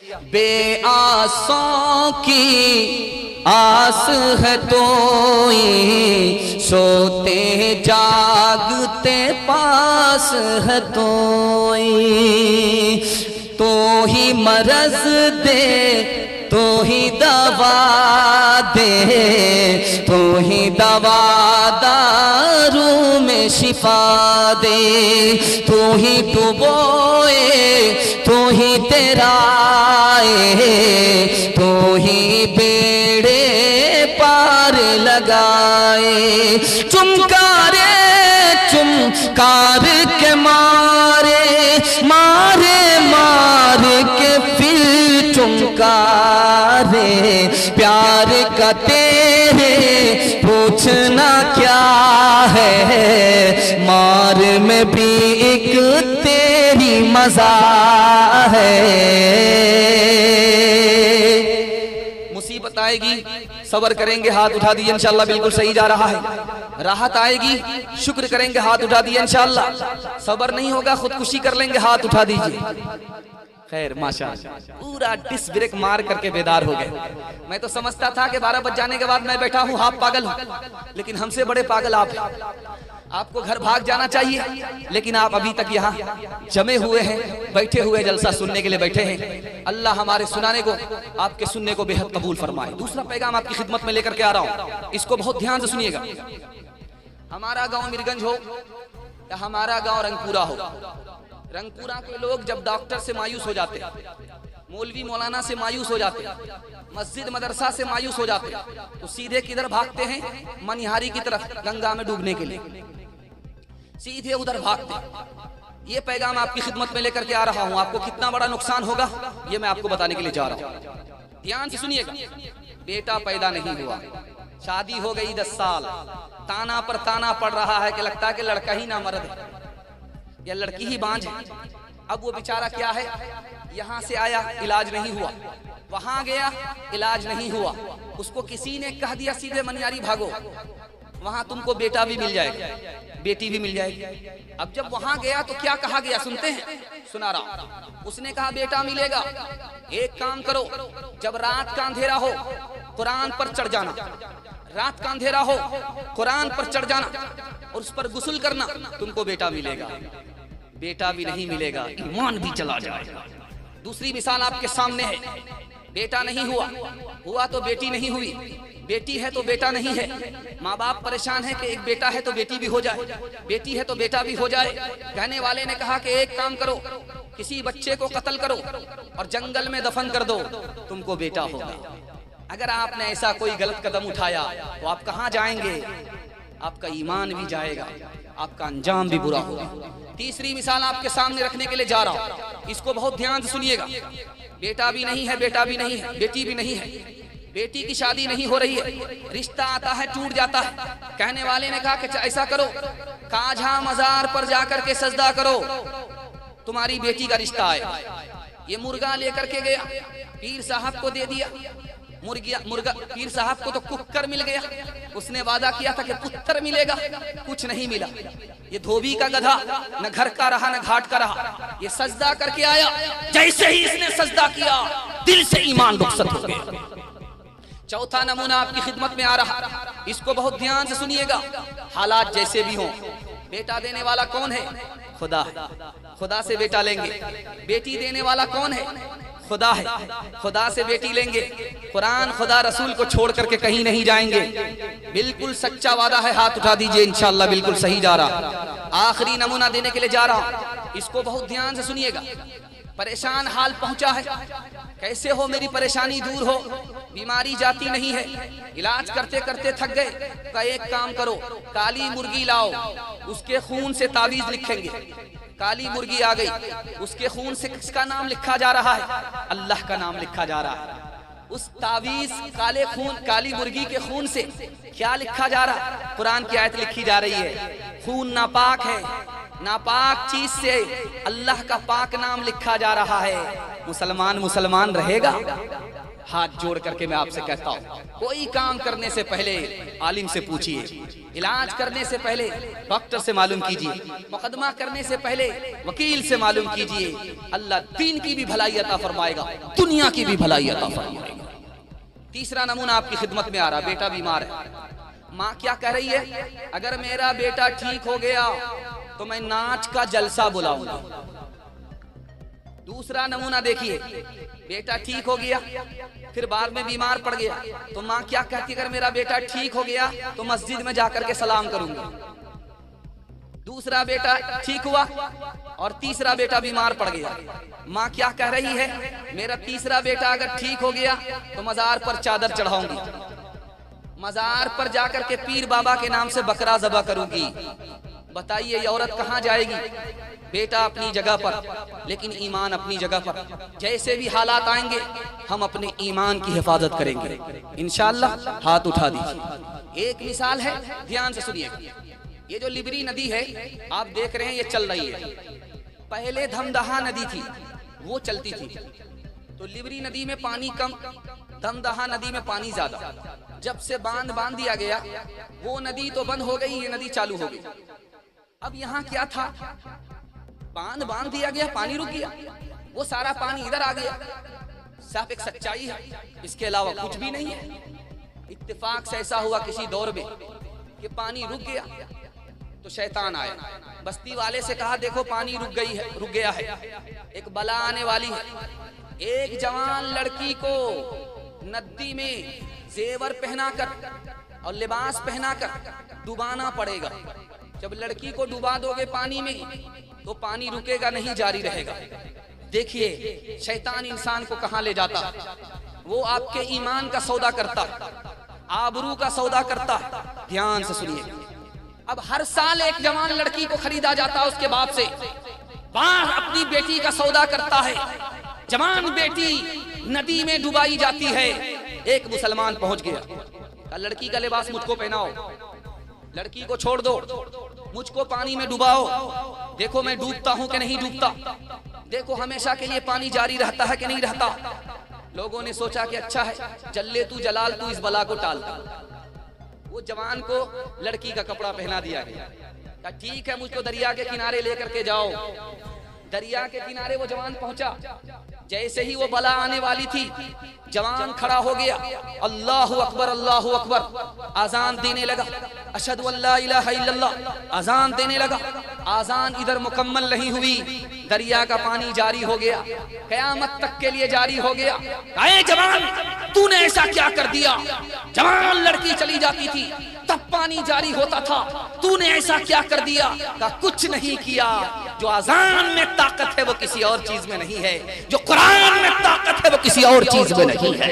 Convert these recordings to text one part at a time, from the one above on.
बेआसों की आस है तोई, सोते जागते पास है तोई। तो ही मरज दे तो ही दवा दे, तो ही दवा दारू में शिफा दे। तो ही डुबोए तो ही तेराए, तो ही बेड़े पार लगाए। चुमकारे चुमकार के मारे, मारे मार के फिर चुमकारे। प्यार का तेरे पूछना क्या है, मार में भी एक तेरी मजा है। मुसीबत आएगी सब्र करेंगे, हाथ उठा दिए इंशाल्लाह बिल्कुल सही जा रहा है। राहत आएगी शुक्र करेंगे, हाथ उठा दिए इंशाल्लाह। सब्र नहीं होगा खुदकुशी कर लेंगे, हाथ उठा दीजिए। खैर माशाअल्लाह पूरा डिस ब्रेक मार करके बेदार हो गए। मैं तो समझता था कि 12 बज जाने के बाद मैं बैठा हूँ, आप पागल हो, लेकिन हमसे बड़े पागल आप हैं। आपको घर भाग जाना चाहिए, लेकिन आप अभी तक यहाँ जमे हुए हैं, बैठे हुए जलसा सुनने के लिए बैठे हैं। अल्लाह हमारे सुनाने को, आपके सुनने को बेहद कबूल फरमाए। दूसरा पैगाम आपकी खिदमत में लेकर के आ रहा हूँ, इसको बहुत ध्यान से सुनिएगा। हमारा गांव मीरगंज हो या हमारा गांव रंगपुरा हो, रंगपुरा के लोग जब डॉक्टर से मायूस हो जाते, मौलवी मौलाना से मायूस हो जाते, मस्जिद मदरसा से मायूस हो जाते, तो सीधे किधर भागते हैं? मनिहारी की तरफ, गंगा में डूबने के लिए सीधे उधर भागते। ये पैगाम आपकी खिदमत में लेकर के आ रहा हूँ। आपको कितना बड़ा नुकसान होगा ये मैं आपको बताने के लिए जा रहा हूँ। ध्यान से सुनिएगा। बेटा पैदा नहीं हुआ, शादी हो गई 10 साल, ताना पर ताना पड़ रहा है कि लगता है कि लड़का ही ना मर्द है या लड़की ही बांझ है। अब वो बेचारा क्या है, यहाँ से आया इलाज नहीं हुआ, वहां गया इलाज नहीं हुआ, उसको किसी ने कह दिया सीधे मनियारी भागो, वहां तुमको बेटा भी मिल जाएगा, बेटी भी मिल जाएगी। अब जब वहां गया तो क्या कहा गया सुनते हैं, सुना रहा। उसने कहा बेटा मिलेगा, एक काम करो, जब रात का अंधेरा हो कुरान पर चढ़ जाना, रात का अंधेरा हो कुरान पर चढ़ जाना और उस पर गुस्ल करना, तुमको बेटा मिलेगा। बेटा भी नहीं मिलेगा, ईमान भी चला जाएगा। दूसरी मिसाल आपके सामने है, बेटा नहीं हुआ, हुआ तो बेटी नहीं हुई, बेटी है तो बेटा नहीं है। माँ बाप परेशान है कि एक बेटा है तो बेटी भी हो जाए, बेटी है तो बेटा भी हो जाए। कहने वाले ने कहा कि एक काम करो, किसी बच्चे को कत्ल करो और जंगल में दफन कर दो, तुमको बेटा होगा। अगर आपने ऐसा कोई गलत कदम उठाया तो आप कहाँ जाएंगे? आपका ईमान भी जाएगा, आपका अंजाम भी बुरा होगा। तीसरी मिसाल आपके सामने रखने के लिए जा रहा हूं, इसको बहुत ध्यान से सुनिएगा। बेटा भी नहीं है, बेटा भी नहीं है, बेटी भी नहीं है, बेटी की शादी नहीं हो रही है, रिश्ता आता है टूट जाता है। कहने वाले ने कहा कि ऐसा करो, काझा मजार पर जाकर के सजदा करो, तुम्हारी बेटी का रिश्ता आए। ये मुर्गा लेकर के गया, पीर साहब को दे दिया। मुर्गा पीर साहब को तो कुकर मिल गया, उसने वादा किया था कि पुत्र मिलेगा, कुछ नहीं मिला। ये धोबी का गधा, न घर का रहा न घाट का रहा। ये सजदा करके आया, जैसे ही इसने सजदा किया दिल से ईमान रुखसत हो गया। चौथा नमूना आपकी खिदमत में आ रहा, इसको बहुत ध्यान से सुनिएगा। हालात जैसे भी हों, बेटा देने वाला कौन है? खुदा है, खुदा से बेटा लेंगे। बेटी देने वाला कौन है? खुदा है, खुदा से बेटी लेंगे। कुरान खुदा रसूल को छोड़ करके कहीं नहीं जाएंगे। बिल्कुल सच्चा वादा है, हाथ उठा दीजिए इंशाल्लाह बिल्कुल सही जा रहा। आखिरी नमूना देने के लिए जा रहा हूं, इसको बहुत ध्यान से सुनिएगा। परेशान हाल पहुंचा है, कैसे हो मेरी परेशानी दूर हो, बीमारी जाती नहीं है, इलाज करते करते थक गए, तो एक काम करो, काली मुर्गी लाओ, उसके खून से तावीज लिखेंगे। काली मुर्गी आ गई, उसके खून से किसका नाम लिखा जा रहा है? अल्लाह का नाम लिखा जा रहा है। उस तावीज काले खून, काली मुर्गी के खून से क्या लिखा जा रहा है? कुरान की आयत लिखी जा रही है, खून नापाक है, नापाक चीज से अल्लाह का पाक नाम लिखा जा रहा है। मुसलमान मुसलमान रहेगा? हाथ जोड़ करके मैं आपसे कहता हूँ, कोई काम करने से पहले आलिम से पूछिए, इलाज करने से पहले डॉक्टर से मालूम कीजिए, मुकदमा करने से पहले वकील से मालूम कीजिए। अल्लाह दीन की भी भलाई अता फरमाएगा, दुनिया की भी भलाई अता फरमाएगा। तीसरा नमूना आपकी खिदमत में आ रहा, बेटा बीमार है, माँ क्या कह रही है, अगर मेरा बेटा ठीक हो गया तो मैं नाच का जलसा बुलाऊंगा। दूसरा नमूना देखिए, बेटा ठीक हो गया फिर बाद में बीमार पड़ गया, तो माँ क्या कहती है, अगर मेरा बेटा ठीक हो गया तो मस्जिद में जाकर के सलाम करूंगी। दूसरा बेटा ठीक हुआ और तीसरा बेटा बीमार पड़ गया, माँ क्या कह रही है, मेरा तीसरा बेटा अगर ठीक हो गया तो मजार पर चादर चढ़ाऊंगी, मजार पर जाकर के पीर बाबा के नाम से बकरा ज़बह करूंगी। बताइए ये औरत कहाँ जाएगी, बेटा अपनी जगह पर लेकिन ईमान अपनी जगह पर। जैसे भी हालात आएंगे हम अपने ईमान की हिफाजत करेंगे इंशाअल्लाह। हाथ उठा दीजिए। एक मिसाल है, ध्यान से सुनिए। ये जो लिबरी नदी है आप देख रहे हैं, ये चल रही है। पहले धमदहा नदी थी, वो चलती थी, तो लिबरी नदी में पानी कम, धमदहा नदी में पानी ज्यादा। जब से बांध दिया गया, वो नदी तो बंद हो गई, ये नदी चालू हो गई। अब यहाँ क्या था, बांध दिया गया, पानी रुक गया, वो सारा पानी इधर आ गया। सिर्फ एक सच्चाई है, इसके अलावा कुछ भी नहीं है। इत्तेफाक से ऐसा हुआ किसी दौर में कि पानी रुक गया, तो शैतान आया, बस्ती वाले से कहा देखो पानी रुक गया है, एक बला आने वाली है। एक जवान लड़की को नदी में जेवर पहनाकर और लिबास पहनाकर डुबाना पड़ेगा। जब लड़की को डुबा दोगे पानी में तो पानी रुकेगा नहीं, जारी रहेगा। देखिए शैतान इंसान को कहां ले जाता, वो आपके ईमान का सौदा करता, आबरू का सौदा करता। ध्यान से सुनिए। अब हर साल एक जवान लड़की को खरीदा जाता है उसके बाप से, बाहर अपनी बेटी का सौदा करता है। जवान बेटी नदी में डुबाई जाती है। एक मुसलमान पहुंच गया, लड़की का लिबास मुझको पहनाओ, लड़की को छोड़ दो, मुझको पानी में डुबाओ, देखो मैं डूबता हूं कि नहीं डूबता, देखो हमेशा के लिए पानी जारी रहता है कि नहीं रहता। लोगों ने सोचा कि अच्छा है, जल्ले तू जलाल तू इस बला को टाल। वो जवान को लड़की का कपड़ा पहना दिया गया। ठीक है, मुझको दरिया के किनारे लेकर के जाओ। दरिया के किनारे वो जवान पहुंचा। जैसे ही वो बला आने वाली थी, जवान खड़ा हो गया, अल्लाहु अकबर अल्लाहु अकबर, आजान देने लगा, अशहदु अल्ला इलाहा इल्लल्लाह, आजान देने लगा। आजान इधर मुकम्मल नहीं हुई, दरिया का पानी जारी हो गया, कयामत तक के लिए जारी हो गया। अरे जवान, तूने ऐसा क्या कर दिया? जवान लड़की चली जाती थी तब पानी जारी होता था, तूने ऐसा क्या कर दिया? का कुछ नहीं किया। जो आजान में ताकत है वो किसी और चीज में नहीं है, जो कुरान में ताकत है वो किसी और चीज में नहीं है।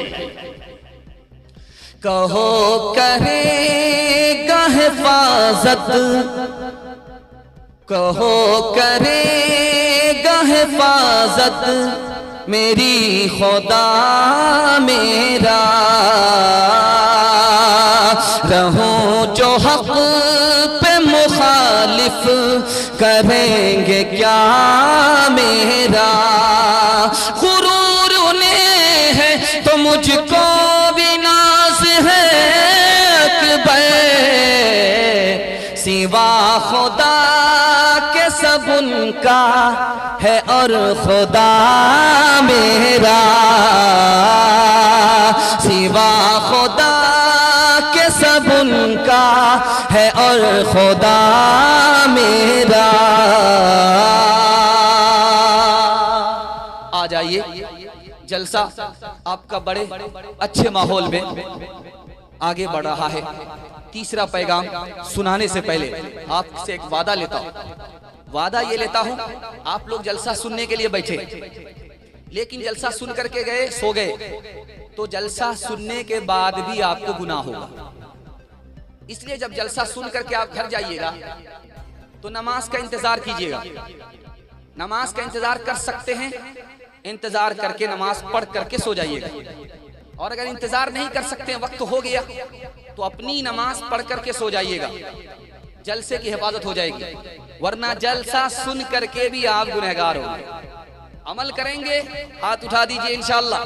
कहो करेगा हिफाजत, कहो करेगा हिफाजत मेरी खुदा मेरा, रहूं जो हक पे मुखालिफ करेंगे क्या मेरा। गुरूर उन्हें है तो मुझको भी नाज है अकबर, सिवा खुदा के सब उनका है और खुदा मेरा, सिवा खुदा के सब उनका है और खुदा मेरा। आ जाइए, जलसा आपका बड़े अच्छे माहौल में आगे बढ़ रहा है। तीसरा पैगाम सुनाने से पहले आपसे एक वादा लेता हूं। वादा ये लेता हूं, आप लोग जलसा सुनने के लिए बैठे, लेकिन जलसा सुन करके गए, सो गए, तो जलसा सुनने के बाद भी आपको गुनाह होगा। इसलिए जब जलसा सुन करके आप घर जाइएगा तो नमाज का इंतजार कीजिएगा। नमाज का इंतजार कर सकते हैं, इंतजार करके नमाज पढ़ करके सो जाइएगा। और अगर इंतजार नहीं कर सकते, वक्त हो गया, तो अपनी नमाज पढ़ करके सो जाइएगा, जलसे की हिफाजत हो जाएगी। वरना जलसा सुन करके भी आप गुनहगार होंगे। अमल करेंगे, हाथ उठा दीजिए इंशाअल्लाह।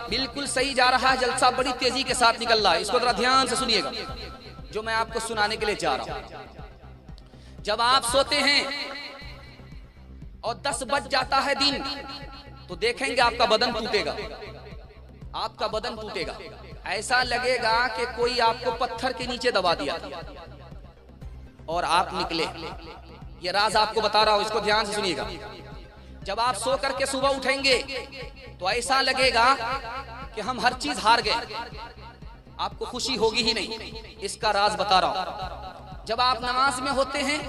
बिल्कुल सही जा रहा है, जलसा बड़ी तेजी के साथ निकल रहा है। इसको जरा ध्यान से सुनिएगा जो मैं आपको सुनाने के लिए जा रहा हूं। जब आप सोते हैं और 10 बज जाता है दिन, तो देखेंगे आपका बदन टूटेगा, आपका बदन टूटेगा। ऐसा लगेगा कि कोई आपको पत्थर के नीचे दबा दिया था और आप निकले। ये राज आपको बता रहा हूं, इसको ध्यान से सुनिएगा। जब आप सो करके सुबह उठेंगे तो ऐसा लगेगा कि हम हर चीज हार गए, आपको खुशी होगी ही नहीं। इसका राज बता रहा हूं। जब आप नमाज में होते हैं,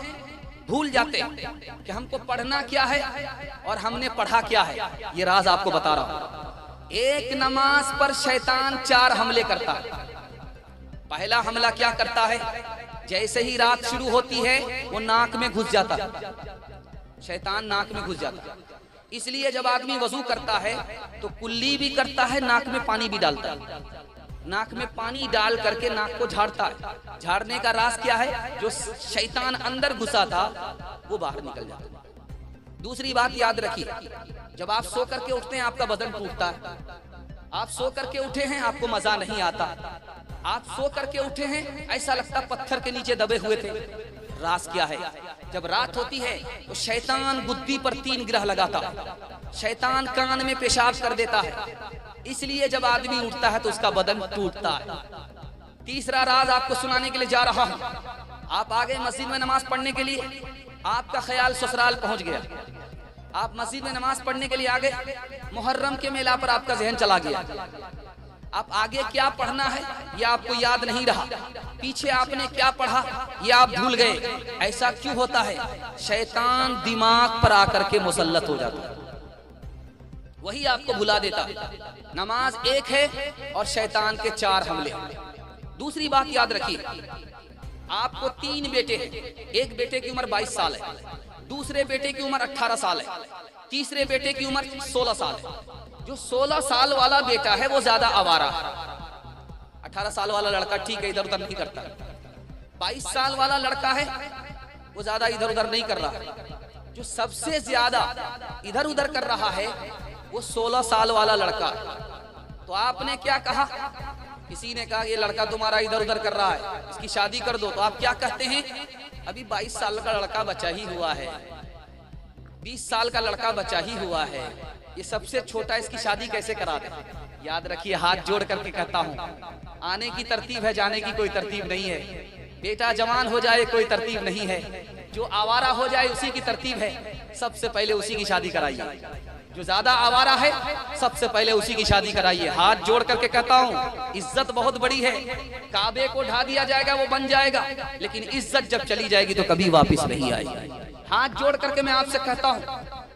भूल जाते हैं कि हमको पढ़ना क्या है और हमने पढ़ा क्या है। ये राज आपको बता रहा हूं। एक नमाज पर शैतान 4 हमले करता है। पहला हमला क्या करता है? जैसे ही रात शुरू होती है वो नाक में घुस जाता है, शैतान नाक में घुस जाता है। इसलिए जब आदमी वजू करता है तो कुल्ली भी करता है, नाक में पानी भी डालता है। नाक में पानी डाल करके नाक को झाड़ता है। झाड़ने का राज क्या है? जो शैतान अंदर घुसा था वो बाहर निकल जाता है। दूसरी बात याद रखिए, जब आप सो करके उठते हैं आपका बदन टूटता है। आप सो करके उठे हैं, आपको मजा नहीं आता। आप सो करके उठे हैं, ऐसा लगता पत्थर के नीचे दबे हुए थे। राज क्या है? जब रात होती है तो शैतान बुद्धि पर 3 ग्रह लगाता है, शैतान कान में पेशाब कर देता है। इसलिए जब आदमी उठता है तो उसका बदन टूटता है। तीसरा राज आपको सुनाने के लिए जा रहा हूं। आप आ गए मस्जिद में नमाज पढ़ने के लिए, आपका ख्याल ससुराल पहुंच गया। आप मस्जिद में नमाज पढ़ने के लिए आ गए, मुहर्रम के मेला पर आपका जहन चला गया। आप आगे क्या पढ़ना है ये आपको याद नहीं रहा, पीछे आपने क्या पढ़ा ये आप भूल गए। ऐसा क्यों होता है? शैतान दिमाग पर आकर के मुसल्लत हो जाता है, वही आपको भुला देता। नमाज एक है और शैतान के 4 हमले। दूसरी बात याद रखिए, आपको 3 बेटे हैं। एक बेटे की उम्र 22 साल है, दूसरे बेटे की उम्र 18 साल है, तीसरे बेटे की उम्र 16 साल है। जो 16 साल वाला बेटा है वो ज्यादा आवारा है। 18 साल वाला लड़का ठीक है, इधर उधर नहीं करता। 22 साल वाला लड़का है वो ज्यादा इधर उधर नहीं कर रहा। जो सबसे ज्यादा इधर उधर कर रहा है वो 16 साल वाला लड़का। तो आपने क्या कहा? किसी ने कहा ये लड़का तुम्हारा इधर उधर कर रहा है, इसकी शादी कर दो। तो आप क्या कहते हैं? अभी 22 साल का लड़का बचा ही हुआ है, 20 साल का लड़का बचा ही हुआ है, ये सबसे छोटा, इसकी शादी कैसे करा दे? याद रखिए, हाथ जोड़ करके कहता हूँ, आने की तरतीब है, जाने की कोई तरतीब नहीं है। बेटा जवान हो जाए कोई तरतीब नहीं है, जो आवारा हो जाए उसी की तरतीब है। सबसे पहले उसी की शादी कराइए। जो ज्यादा आवारा है सबसे पहले उसी की शादी कराइए। हाथ जोड़ करके कहता हूँ, इज्जत बहुत बड़ी है। काबे को ढा दिया जाएगा वो बन जाएगा, लेकिन इज्जत जब चली जाएगी तो कभी वापस नहीं आएगी। हाथ जोड़ करके मैं आपसे कहता हूँ,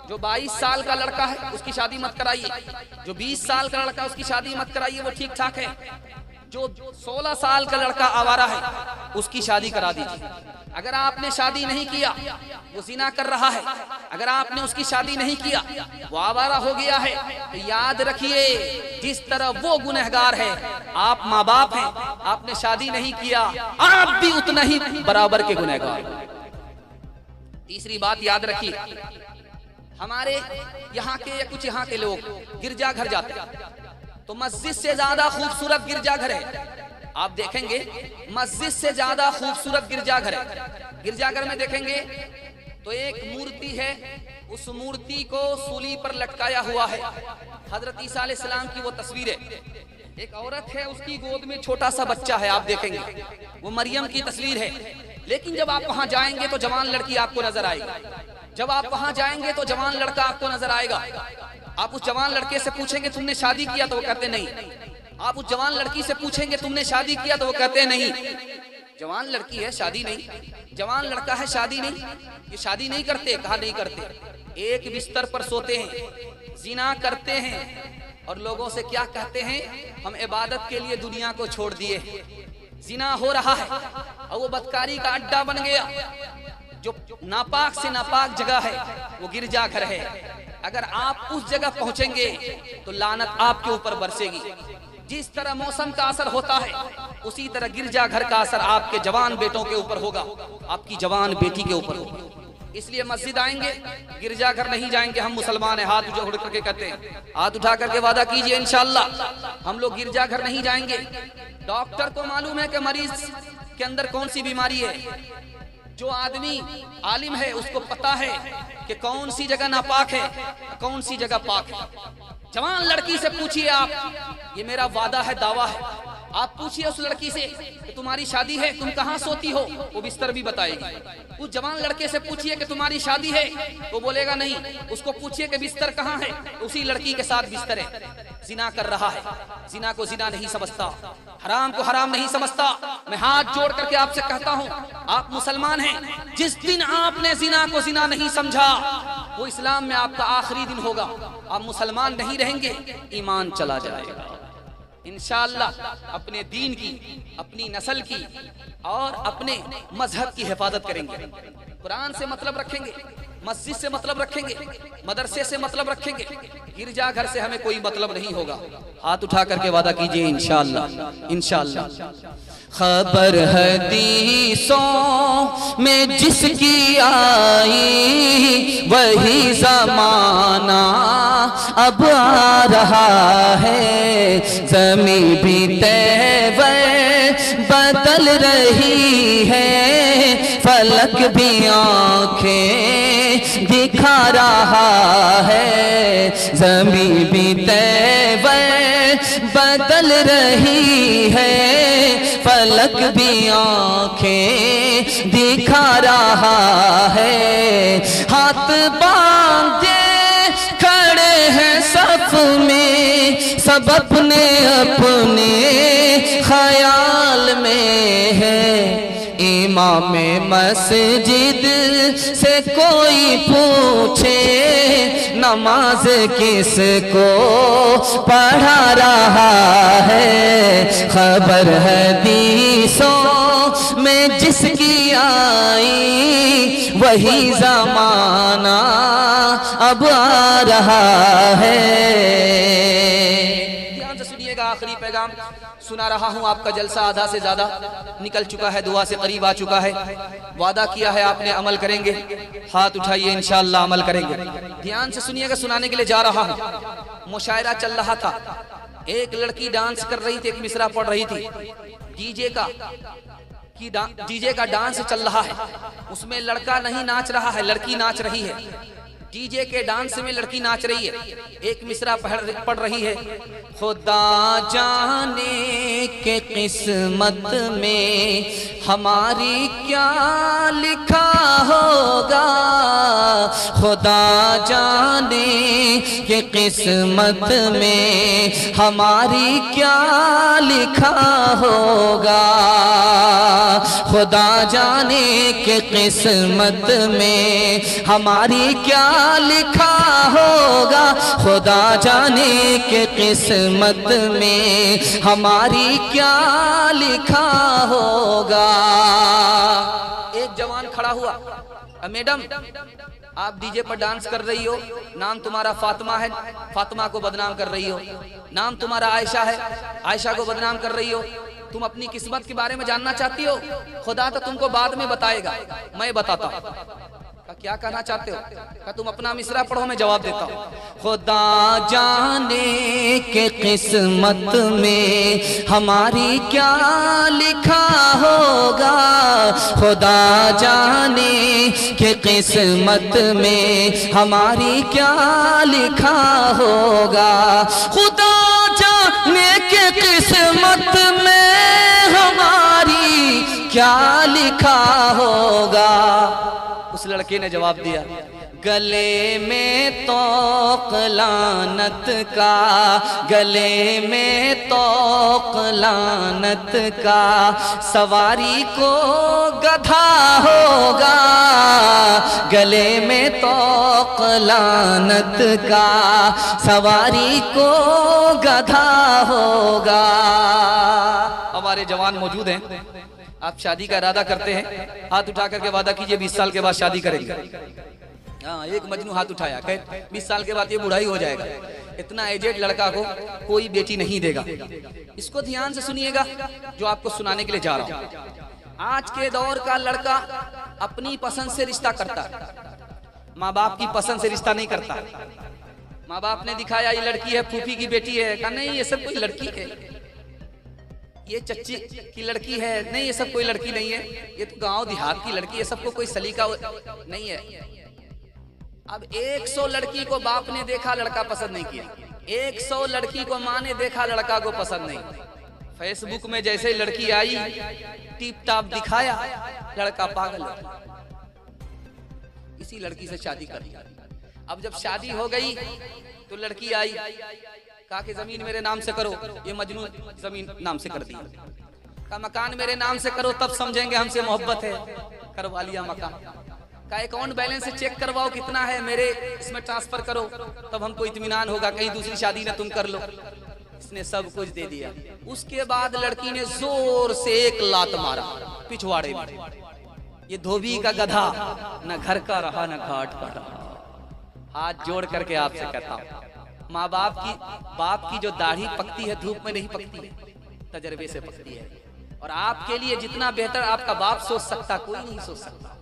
जो 22 साल का लड़का है उसकी शादी मत कराइए, जो 20 साल का लड़का उसकी शादी मत कराइए, वो ठीक ठाक है। जो 16 साल का लड़का आवारा है उसकी शादी करा दीजिए। अगर आपने शादी नहीं किया वो जिना कर रहा है, अगर आपने उसकी शादी नहीं किया वो आवारा हो गया है, तो याद रखिए जिस तरह वो गुनहगार है, आप माँ बाप हैं, आपने शादी नहीं किया, आप भी उतना ही बराबर के गुनहगार। तीसरी बात याद रखिए, हमारे यहाँ के या कुछ यहाँ के लोग गिरजाघर जाते हैं तो मस्जिद से ज्यादा खूबसूरत गिरजाघर है। आप देखेंगे मस्जिद से ज्यादा खूबसूरत गिरजाघर है। गिरजाघर में देखेंगे तो एक मूर्ति है, उस मूर्ति को सूली पर लटकाया हुआ है। हजरत ईसा अलैहिस्सलाम की वो तस्वीर है। एक औरत है, उसकी गोद में छोटा सा बच्चा है, आप देखेंगे वो मरियम की तस्वीर है। लेकिन जब आप वहां जाएंगे तो जवान लड़की आपको नजर आएगी। जब आप वहां जाएंगे तो जवान लड़का आपको नजर आएगा। आप उस जवान लड़के से पूछेंगे तुमने शादी किया, तो वो कहते नहीं। आप उस जवान लड़की से पूछेंगे तुमने शादी किया, तो वो कहते नहीं। जवान लड़की है शादी नहीं, जवान लड़का है शादी नहीं, ये शादी नहीं करते। कहा नहीं करते? एक बिस्तर पर सोते हैं, जिना करते हैं और लोगों से क्या कहते हैं? हम इबादत के लिए दुनिया को छोड़ दिए। जिना हो रहा है और वो बदकारी का अड्डा बन गया। जो नापाक से नापाक जगह है वो गिरजाघर है। अगर आप उस जगह पहुंचेंगे तो लानत आपके ऊपर बरसेगी। जिस तरह मौसम का असर होता है उसी तरह गिरजाघर का असर आपके जवान बेटों के ऊपर होगा, आपकी जवान बेटी के ऊपर होगा। इसलिए मस्जिद आएंगे, गिरजाघर नहीं जाएंगे। हम मुसलमान हैं, हाथ जोड़ करके कहते हैं, हाथ उठा करके वादा कीजिए इंशाअल्लाह हम लोग गिरजाघर नहीं जाएंगे। डॉक्टर को मालूम है कि मरीज के अंदर कौन सी बीमारी है। जो आदमी आलिम है उसको पता है कि कौन सी जगह नापाक है, कौन सी जगह पाक है। जवान लड़की से पूछिए आप, ये मेरा वादा है, दावा है। आप पूछिए उस लड़की से कि तुम्हारी शादी है, तुम कहाँ सोती हो, वो बिस्तर भी बताएगी। उस जवान लड़के से पूछिए कि तुम्हारी शादी है, वो बोलेगा नहीं। उसको पूछिए कि बिस्तर कहाँ है, उसी लड़की के साथ बिस्तर है। जिना कर रहा है, जिना को जिना नहीं समझता, हराम को हराम नहीं समझता। मैं हाथ जोड़ करके आपसे कहता हूँ, आप मुसलमान हैं, जिस दिन आपने जिना को जिना नहीं समझा वो इस्लाम में आपका आखिरी दिन होगा। आप मुसलमान नहीं रहेंगे, ईमान चला जाएगा। इंशाअल्लाह अपने दीन की, अपनी नस्ल की और अपने मजहब की हिफाजत करेंगे। कुरान से मतलब रखेंगे, मस्जिद से मतलब रखेंगे, मदरसे से मतलब रखेंगे, गिरजाघर से हमें कोई मतलब नहीं होगा। हाथ उठा करके वादा कीजिए इंशाअल्लाह, इंशाअल्लाह। खबर हदीसों में जिसकी आई वही जमाना अब आ रहा है। ज़मी भी तैवर बदल रही है, फलक भी आंखें दिखा रहा है। ज़मी भी तैवर बदल रही है, फलक भी आंखें दिखा रहा है। हाथ बांधे खड़े हैं सफ में, सब अपने अपने ख्याल में है। इमाम मस्जिद से कोई पूछे नमाज किसको पढ़ा रहा है। खबर हदीसों में जिसकी आई वही जमाना अब आ रहा है। ध्यान से सुनिएगा, आखिरी पैगाम सुना रहा हूं। आपका जलसा आधा से ज्यादा निकल चुका है, दुआ से करीब आ चुका है। वादा किया है आपने, अमल करेंगे। हाथ उठाइए, इंशाअल्लाह अमल करेंगे। ध्यान से सुनिएगा, सुनाने के लिए जा रहा हूं। मुशायरा चल रहा था, एक लड़की डांस कर रही थी, एक मिसरा पढ़ रही थी। डीजे का डांस चल रहा है, उसमें लड़का नहीं नाच रहा है, लड़की नाच रही है। डीजे के डांस में लड़की नाच रही है, एक मिसरा पढ़ रही है। खुदा जाने के किस्मत में हमारी क्या लिखा होगा। खुदा जाने के किस्मत में हमारी क्या लिखा होगा। खुदा जाने के किस्मत में हमारी क्या लिखा होगा। खुदा जाने के किस्मत में हमारी क्या लिखा होगा। एक जवान खड़ा हुआ, मैडम आप डीजे पर डांस कर रही हो, नाम तुम्हारा फातिमा है, फातिमा को बदनाम कर रही हो। नाम तुम्हारा आयशा है, आयशा को बदनाम कर रही हो। तुम अपनी किस्मत के बारे में जानना चाहती हो, खुदा तो तुमको बाद में बताएगा, मैं बताता हूं। क्या कहना चाहते हो? क्या तुम अपना मिसरा पढ़ो, मैं जवाब देता हूँ। खुदा जाने के किस्मत में हमारी क्या लिखा होगा। खुदा जाने के किस्मत में हमारी क्या लिखा होगा। खुदा जाने के किस्मत में हमारी क्या लिखा होगा। उस लड़के ने जवाब दिया, गले में तोक लानत का, गले में तोक लानत का, सवारी को गधा होगा। गले में तोक लानत का, सवारी को गधा होगा। हमारे जवान मौजूद हैं, आप शादी का इरादा करते हैं, हाथ उठा करके वादा कीजिए 20 साल के बाद शादी करेंगे। हाँ, एक मजनू हाथ उठाया, कहे 20 साल के बाद ये बुढ़ाई हो जाएगा, इतना एजेड लड़का को कोई बेटी नहीं देगा। इसको ध्यान से सुनिएगा जो आपको सुनाने के लिए जा रहा हूँ। आज के दौर का लड़का अपनी पसंद से रिश्ता करता, माँ बाप की पसंद से रिश्ता नहीं करता। माँ बाप ने दिखाया ये लड़की है, फूफी की बेटी है, कहा नहीं ये सब कोई लड़की है, ये चच्ची की लड़की है, नहीं ये सब कोई लड़की नहीं है, ये तो गांव देहात की लड़की है, सबको कोई सलीका नहीं है। अब 100 लड़की को बाप ने देखा, लड़का पसंद नहीं किया, 100 लड़की को माँ ने देखा, लड़का को पसंद नहीं। फेसबुक में जैसे लड़की आई, टिप टाप दिखाया, लड़का पागल, इसी लड़की से शादी कर दी। अब जब शादी हो गई तो लड़की आई, कहा कि जमीन मेरे नाम से करो, ये मजनू जमीन नाम से कर दी। कहा मकान मेरे नाम से करो, तब समझेंगे हमसे मोहब्बत है, करवा लिया मकान। का अकाउंट बैलेंस चेक करवाओ कितना है, मेरे इसमें ट्रांसफर करो, तब हमको इत्मीनान होगा, कहीं दूसरी शादी ना तुम कर लो। इसने सब कुछ दे दिया। उसके बाद लड़की ने जोर से एक लात मारा पिछवाड़े में। ये धोबी का गधा, न घर का रहा न घाट का रहा। हाथ जोड़ करके आपसे कहता हूँ, माँ बाप की जो दाढ़ी पकती है धूप में नहीं पकती है, तजर्बे से पकती है। और आपके लिए जितना बेहतर आपका बाप सोच सकता, कोई नहीं सोच सकता।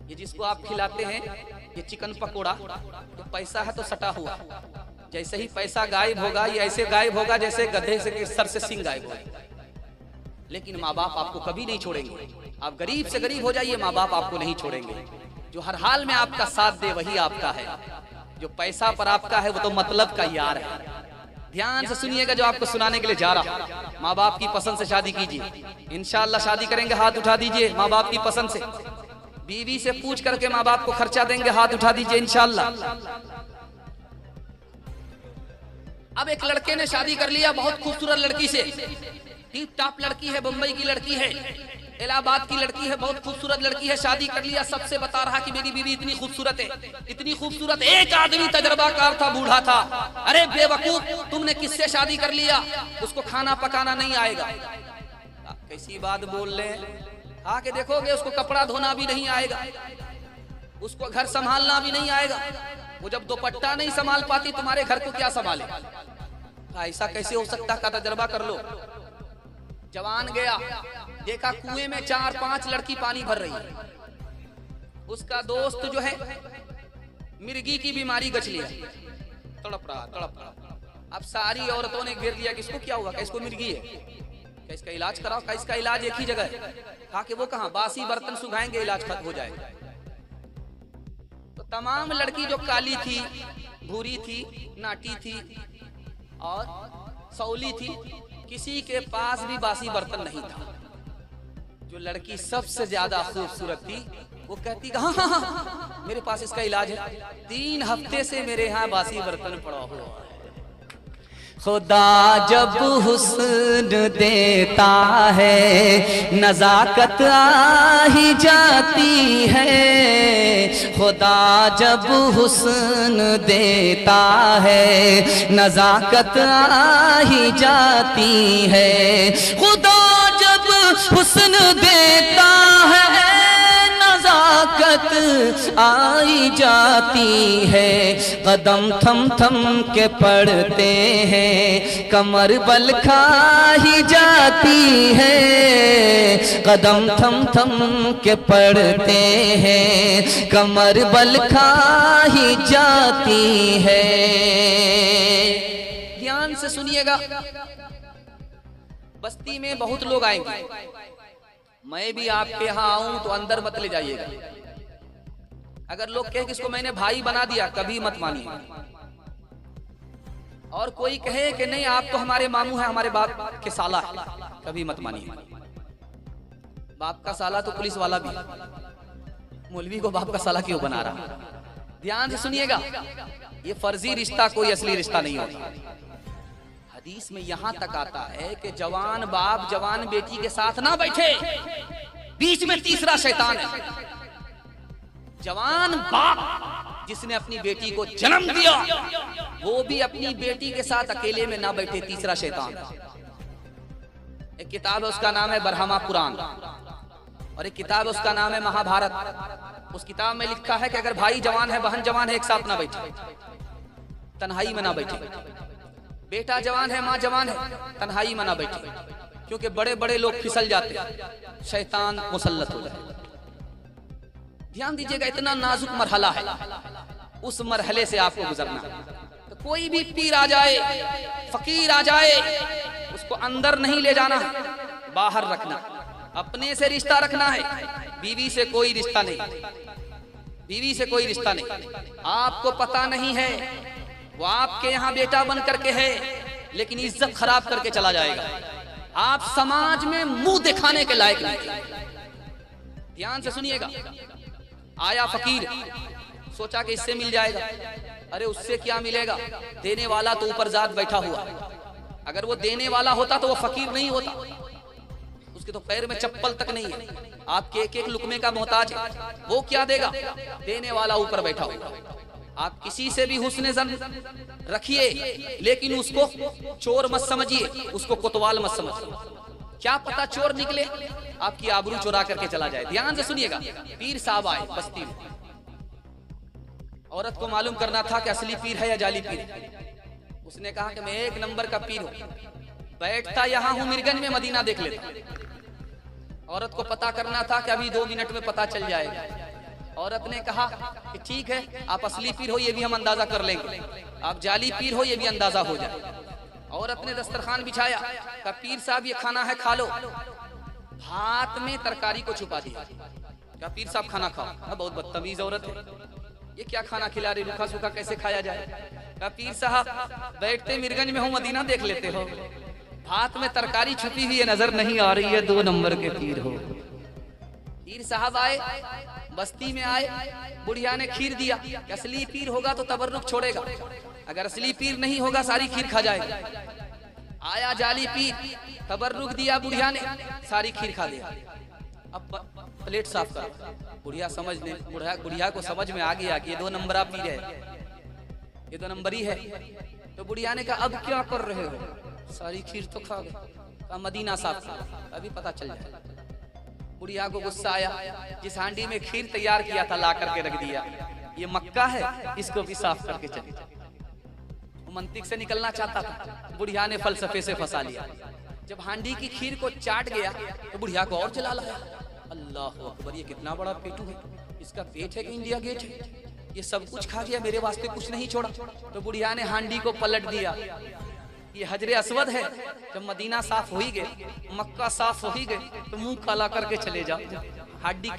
ये जिसको आप खिलाते हैं, ये चिकन पकोड़ा, तो पैसा है तो सटा हुआ, जैसे ही पैसा गायब होगा ये ऐसे गायब होगा जैसे गधे से सर से सिंग गायब होगा। लेकिन माँ बाप आपको कभी नहीं छोड़ेंगे। आप गरीब से गरीब हो जाइए, माँ बाप आपको नहीं छोड़ेंगे। जो हर हाल में आपका साथ दे वही आपका है। जो पैसा पर आपका है वो तो मतलब का यार है। ध्यान से सुनिएगा जो आपको सुनाने के लिए जा रहा हूं। माँ बाप की पसंद से शादी कीजिए, इंशाअल्लाह शादी करेंगे, हाथ उठा दीजिए। माँ बाप की पसंद से, बीवी से पूछ करके माँ बाप को खर्चा देंगे, हाथ उठा दीजिए इंशाअल्लाह। अब एक लड़के ने शादी कर लिया बहुत खूबसूरत लड़की से, टिप टाप लड़की है, बंबई की लड़की है, इलाहाबाद की लड़की है, बहुत खूबसूरत लड़की है। शादी कर लिया, सबसे बता रहा कि मेरी बीवी इतनी खूबसूरत है, इतनी खूबसूरत। एक आदमी तजर्बाकार था, बूढ़ा था, अरे बेवकूफ तुमने किससे शादी कर लिया, उसको खाना पकाना नहीं आएगा। कैसी बात बोल रहे हैं, आके देखोगे उसको कपड़ा धोना भी नहीं आएगा, उसको घर संभालना भी नहीं आएगा। वो जब दुपट्टा नहीं संभाल पाती तुम्हारे घर को क्या संभाले। ऐसा कैसे हो सकता का तजर्बा कर लो। जवान गया, देखा कुएं में 4-5 लड़की पानी भर रही है। उसका दोस्त जो है मिर्गी की बीमारी गच लिया, तड़प रहा। अब सारी औरतों ने घेर लिया कि इसको क्या हुआ, इसको मिर्गी है, क्या इसका इलाज कराओ, क्या इसका इलाज एक ही जगह है। कहा कि वो कहाँ, बासी बर्तन सुखाएंगे इलाज खत्म हो जाएगा। तो तमाम लड़की जो काली थी, भूरी थी, नाटी थी और सौली थी, किसी के पास भी बासी बर्तन नहीं था। जो लड़की सबसे ज्यादा खूबसूरत थी वो कहती हाँ हाँ हाँ मेरे पास इसका इलाज है, 3 हफ्ते से मेरे यहाँ बासी बर्तन पड़ा हुआ है। खुदा जब हुस्न देता है नजाकत आ ही जाती है। खुदा जब हुस्न देता है नजाकत आ ही जाती है। खुदा जब हुस्न देता है नजाकत आई जाती है। कदम थम थम के पड़ते हैं कमर बल खा ही जाती है। कदम थम थम के पड़ते हैं कमर बल खा ही जाती है। ध्यान से सुनिएगा, बस्ती में बहुत लोग आएंगे, मैं भी आपके यहाँ आऊं तो अंदर मत ले जाइएगा। अगर लोग कहे कि इसको मैंने भाई बना दिया, कभी मत मानिए। और कोई कहे कि नहीं आप तो हमारे मामू हैं, हमारे बाप के साला है, कभी मत मानिए। बाप का साला तो पुलिस वाला भी, मौलवी को बाप का साला क्यों बना रहा। ध्यान से सुनिएगा, ये फर्जी रिश्ता कोई असली रिश्ता नहीं होता। हदीस में यहां तक आता है कि जवान बाप जवान बेटी के साथ ना बैठे, बीच में तीसरा शैतान है। जवान बाप जिसने अपनी बेटी को जन्म दिया वो भी अपनी बेटी के साथ अकेले में ना बैठे, तीसरा शैतान। एक किताब है उसका नाम है बरहमा पुराण, और एक किताब है उसका नाम है महाभारत। उस किताब में लिखा है कि अगर भाई जवान है बहन जवान है एक साथ ना बैठे, तन्हाई में ना बैठे। बेटा जवान है माँ जवान है, तन्हाई में ना बैठे। क्योंकि बड़े बड़े लोग फिसल जाते हैं, शैतान मुसल्लत हो जाए। ध्यान दीजिएगा, इतना नाजुक मरहला है, उस मरहले से आपको गुजरना। तो कोई भी पीर आ जाए, फकीर आ जाए, उसको अंदर नहीं ले जाना, बाहर रखना, अपने से रिश्ता रखना है। बीवी से कोई रिश्ता नहीं, बीवी से कोई रिश्ता नहीं। आपको पता नहीं है वो आपके यहाँ बेटा बन करके है, लेकिन इज्जत खराब करके चला जाएगा। आप समाज में मुंह दिखाने के लायक नहीं। ध्यान से सुनिएगा, आया फकीर, सोचा कि इससे मिल जाएगा। अरे उससे क्या मिलेगा, देने वाला तो ऊपर जात बैठा हुआ। अगर वो देने वाला होता तो वो फकीर नहीं होता, उसके तो पैर में चप्पल तक नहीं है, आपके एक एक लुकमे का मोहताज है। वो क्या देगा, देने वाला ऊपर बैठा हुआ। आप किसी से भी हुस्न ज़न रखिए, लेकिन उसको चोर मत समझिए, उसको कोतवाल मत समझिए। क्या पता चोर निकले, आपकी आबरू चुरा करके चला जाए। ध्यान से सुनिएगा, पीर साहब आए बस्ती में, औरत को मालूम करना था कि असली पीर है या जाली पीर है। उसने कहा कि मैं एक नंबर का पीर हूं, बैठता यहां हूं मीरगंज में, मदीना देख लेता। औरत को पता करना था कि अभी 2 मिनट में पता चल जाएगा। औरत ने कहा कि ठीक है, आप असली पीर हो ये भी हम अंदाजा कर लेंगे, आप जाली पीर हो ये भी अंदाजा हो जाए। औरत ने दस्तरखान बिछाया, कहा पीर साहब ये खाना है खा लो। हाथ में तरकारी को छुपा दिया, क्या पीर साहब खाना खाओ। बहुत बदतमीज औरत है, ये क्या खाना खिला रही, रूखा सूखा कैसे खाया जाए। क्या पीर साहब बैठते मीरगंज में हूँ, मदीना देख लेते हो, हाथ में तरकारी छुपी हुई है, नजर नहीं आ रही है, 2 नंबर के पीर हो। पीर साहब आए, बस्ती में आए, बुढ़िया ने खीर दिया। असली पीर होगा तो तबर्रुक छोड़ेगा, अगर असली पीर नहीं होगा सारी खीर खा जाएगा। आया जाली पीर, तबर्रुक दिया बुढ़िया ने, सारी खीर खा दिया। अब प्लेट साफ करा। बुढ़िया समझने, बुढ़िया को समझ में आ गया कि ये 2 नंबरा पीर है, ये 2 नंबरी है। तो बुढ़िया ने कहा अब क्या कर रहे हो, सारी खीर तो खा गए। मदीना साफ कर, अभी पता चल जाए। बुढ़िया को गुस्सा आया, जिस हांडी में खीर तैयार किया था ला करके रख दिया, ये मक्का है, इसको भी साफ करके चले। वो मंतिक से निकलना चाहता था, बुढ़िया ने फलसफे से फंसा लिया। जब हांडी की खीर को चाट गया तो बुढ़िया को और चला लाया। अल्लाह अकबर, ये कितना बड़ा पेटू है, इसका पेट है कि इंडिया गेट है, ये सब कुछ खा गया, मेरे वास्ते कुछ नहीं छोड़ा। तो बुढ़िया ने हांडी को पलट दिया। ये हजरे अस्वद है, जब मदीना साफ हो ही गए, मक्का साफ हो ही गए, तो मुंह काला करके चले जाओ, हड्डी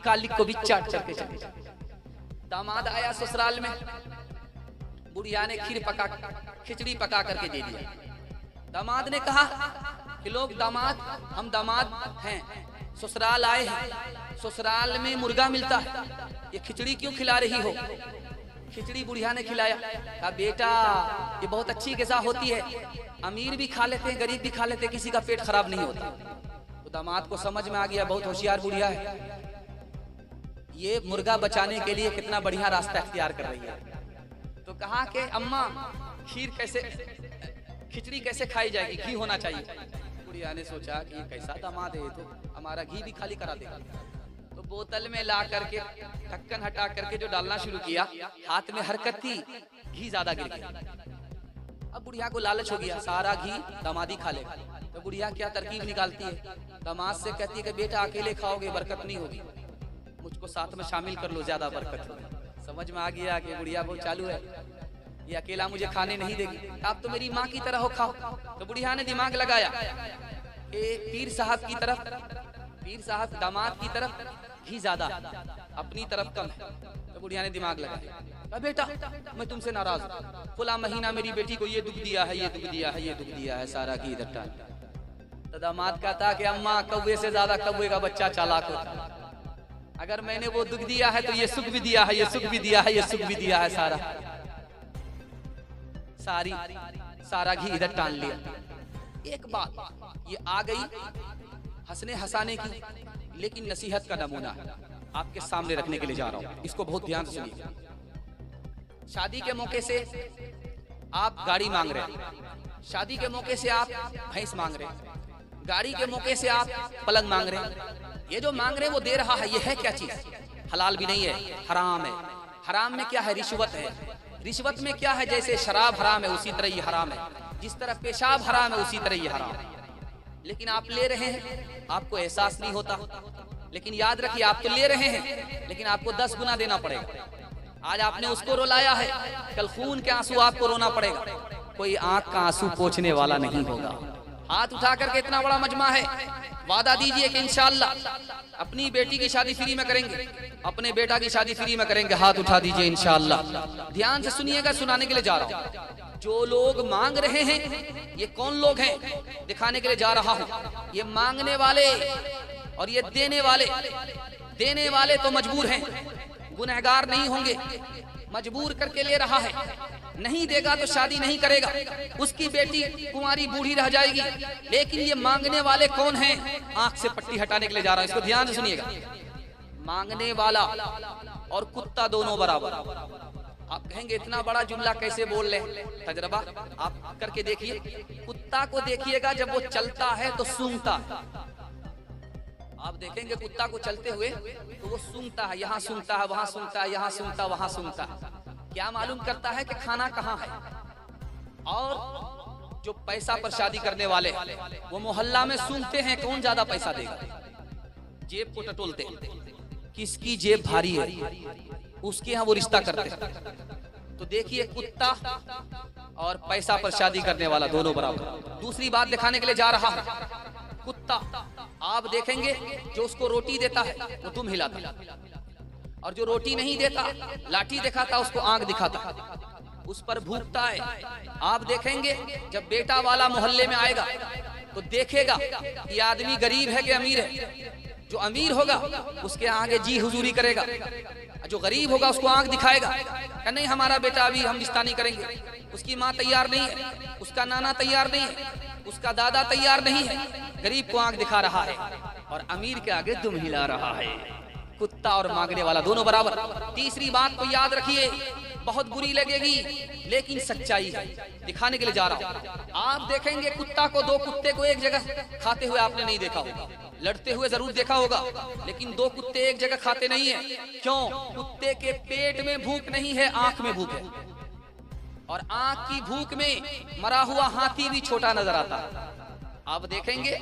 काली को भी चाट करके चले जाओ। दामाद आया ससुराल में, बुढ़िया ने खिचड़ी पका करके दे दिया। दामाद ने कहा कि लोग दामाद, हम दामाद हैं, ससुराल आए हैं, ससुराल में मुर्गा मिलता है, ये खिचड़ी क्यों खिला रही हो। खिचड़ी बुढ़िया ने खिलाया। कहा बेटा ये बहुत अच्छी ग़िज़ा होती है, अमीर भी खा लेते हैं, गरीब भी खा लेते हैं, किसी का पेट खराब नहीं होता। तो दामाद को समझ में आ गया, बहुत होशियार बुढ़िया है, ये मुर्गा बचाने के लिए कितना बढ़िया रास्ता इख्तियार कर रही है। तो कहा कि अम्मा खिचड़ी कैसे खाई जाएगी, घी होना चाहिए। बुढ़िया ने सोचा कि ये कैसा दामाद है, तो हमारा घी भी खाली करा देगा। तो बोतल में ला करके ढक्कन हटा करके जो डालना शुरू किया, हाथ में हरकत थी, घी ज्यादा गिर गया। अब बुढ़िया को लालच हो गया, सारा घी दामादी खा लेगा। तो बुढ़िया क्या तरकीब निकालती है, दामाद से कहती है कि बेटा अकेले खाओगे बरकत नहीं होगी, मुझको साथ में शामिल कर लो, ज्यादा बरकत होगी। समझ में आ गया कि बुढ़िया बहुत चालू है, ये अकेला मुझे खाने नहीं देगी, आप तो मेरी माँ की तरह हो, खाओ। तो बुढ़िया ने दिमाग लगाया कि पीर साहब की तरफ, पीर साहब दामाद की तरफ घी ज्यादा, अपनी तरफ कम है। तो बुढ़िया ने दिमाग लगाया, बेटा मैं तुमसे नाराज हूँ, फुला महीना मेरी बेटी को ये दुख दिया है, ये दुख दिया है, ये दुख दिया है, सारा घी इधर डाल। तो दामाद कहता कि अम्मा कौवे से ज्यादा कौवे का बच्चा चालाक होता है, अगर मैंने वो दुख दिया है तो ये सुख भी दिया है, ये सुख भी दिया है, ये सुख भी दिया है, सारा घी इधर टान लिया। एक बात ये आ गई हंसने हंसाने की, लेकिन नसीहत का नमूना है, आपके सामने रखने के लिए जा रहा हूं, इसको बहुत ध्यान से सुनिए। शादी के मौके से आप गाड़ी मांग रहे हैं, शादी के मौके से आप भैंस मांग रहे हैं, गाड़ी के मौके से आप पलंग मांग रहे हैं। ये जो मांग रहे हैं वो दे रहा है, ये है क्या चीज, हलाल भी नहीं है, हराम है। हराम में क्या है, रिश्वत है। रिश्वत में क्या है, जैसे शराब हराम है उसी तरह ये हराम है, जिस तरह पेशाब हराम है उसी तरह ये हराम है। लेकिन आप ले रहे हैं, आपको एहसास नहीं होता। लेकिन याद रखिए, आप तो ले रहे हैं लेकिन आपको 10 गुना देना पड़ेगा। आज आपने उसको रुलाया है, कल खून के आंसू आपको रोना पड़ेगा। कोई आंख का आंसू पोंछने वाला नहीं होगा। हाथ उठा करके इतना बड़ा मजमा है, वादा दीजिए कि इंशाअल्लाह अपनी बेटी की शादी फ्री में करेंगे, अपने बेटा की शादी फ्री में करेंगे। हाथ उठा दीजिए इंशाअल्लाह। ध्यान से सुनिएगा, सुनाने के लिए जा रहा हूँ। जो लोग मांग रहे हैं, ये कौन लोग हैं दिखाने के लिए जा रहा हूँ। ये मांगने वाले और ये देने वाले तो मजबूर हैं, गुनहगार नहीं होंगे। मजबूर करके ले रहा है, नहीं देगा तो शादी नहीं करेगा, उसकी बेटी कुंवारी बूढ़ी रह जाएगी। लेकिन ये मांगने वाले कौन हैं? आंख से पट्टी हटाने के लिए जा रहा हूं, इसको ध्यान से सुनिएगा। मांगने वाला और कुत्ता दोनों बराबर। आप कहेंगे इतना बड़ा जुमला कैसे बोल रहे? तजर्बा आप करके देखिए। कुत्ता को देखिएगा, जब वो चलता है तो सूंघता है। आप देखेंगे कुत्ता को चलते हुए तो वो सूंघता है, यहाँ सूंघता है, वहां सूंघता है, यहाँ सूंघता, वहां सूंघता है। क्या मालूम करता है कि खाना कहाँ है। और जो पैसा पर शादी करने वाले वो मोहल्ला में सूंघते हैं कौन ज्यादा पैसा देगा, जेब को टटोलते, किसकी जेब भारी है उसके यहाँ वो रिश्ता करते हैं। तो देखिए, कुत्ता और पैसा पर शादी करने वाला दोनों बराबर। दूसरी बात दिखाने के लिए जा रहा है। कुत्ता आप देखेंगे, जो उसको रोटी देता है वो तुम हिलाता, और जो रोटी नहीं देता, लाठी दिखाता, उसको आंख दिखाता, उस पर भूखता है। आप देखेंगे जब बेटा वाला मोहल्ले में आएगा तो देखेगा कि आदमी गरीब है कि अमीर है। जो अमीर होगा उसके आगे जी हुजूरी करेगा, जो गरीब होगा उसको आंख दिखाएगा कि नहीं हमारा बेटा अभी हम रिश्ता नहीं करेंगे। उसकी माँ तैयार नहीं है, उसका नाना तैयार नहीं है, उसका दादा तैयार नहीं है, गरीब को आंख दिखा रहा है और अमीर के आगे दुम हिला रहा है। कुत्ता और मांगने वाला दोनों बराबर। तीसरी बात को याद रखिए, बहुत बुरी लगेगी लेकिन सच्चाई है, दिखाने के लिए जा रहा हूं। आप देखेंगे कुत्ता को, दो कुत्ते को एक जगह खाते हुए आपने नहीं देखा होगा, लड़ते हुए जरूर देखा होगा, लेकिन दो कुत्ते एक जगह खाते नहीं है। क्यों? कुत्ते के पेट में भूख नहीं है, आंख में भूख है। और आंख की भूख में मरा हुआ हाथी भी छोटा नजर आता है। आप देखेंगे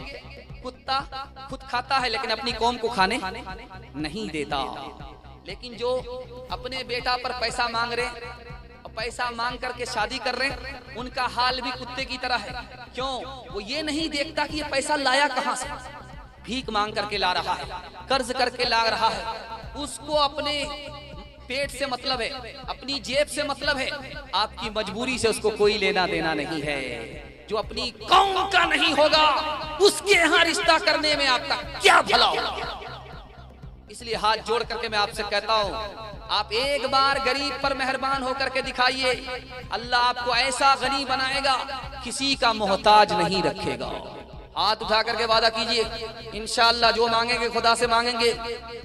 कुत्ता खुद खाता है लेकिन अपनी कौम को खाने नहीं देता। लेकिन जो अपने बेटा पर पैसा मांग रहे और पैसा मांग करके शादी कर रहे हैं, उनका हाल भी कुत्ते की तरह है। क्यों? वो ये नहीं देखता कि ये पैसा लाया कहां से, भीख मांग करके ला रहा है, कर्ज करके ला रहा है। उसको अपने पेट से मतलब है, अपनी जेब से मतलब है, आपकी मजबूरी से उसको कोई लेना देना नहीं है। जो अपनी कौम का नहीं होगा उसके यहाँ रिश्ता करने में आपका क्या भला होगा। इसलिए हाथ जोड़ करके मैं आपसे कहता हूँ, आप एक बार गरीब पर मेहरबान होकर के दिखाइए, अल्लाह आपको ऐसा गनी बनाएगा, किसी का मोहताज नहीं रखेगा। हाथ उठा करके वादा कीजिए, इंशाअल्लाह जो मांगेंगे खुदा से मांगेंगे,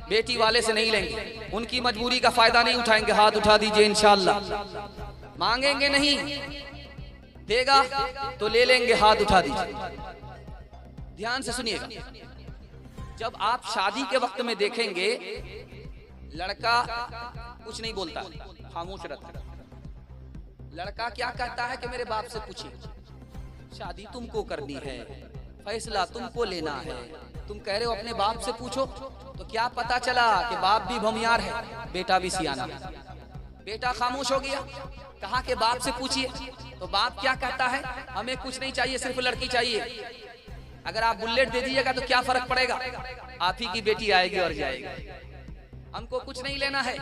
बेटी वाले से नहीं लेंगे, उनकी मजबूरी का फायदा नहीं उठाएंगे। हाथ उठा दीजिए, इंशाअल्लाह मांगेंगे नहीं, देगा तो ले लेंगे। हाथ उठा दीजिए। ध्यान से सुनिएगा, जब आप शादी के वक्त में देखेंगे लड़का कुछ नहीं बोलता, खामोश रहता है। लड़का क्या कहता है कि मेरे बाप से पूछिए, शादी तुमको करनी है, फैसला तुमको लेना है, तुम कह रहे हो अपने बाप से पूछो। तो क्या पता चला कि बाप भी भमियार है, बेटा भी सियाना है। बेटा खामोश हो गया, कहा कि बाप से पूछिए। तो बाप क्या कहता है, हमें कुछ नहीं चाहिए, सिर्फ लड़की चाहिए। अगर आप बुलेट दे दीजिएगा तो क्या फर्क पड़ेगा, आप ही की बेटी आएगी और जाएगी। हमको कुछ नहीं लेना है,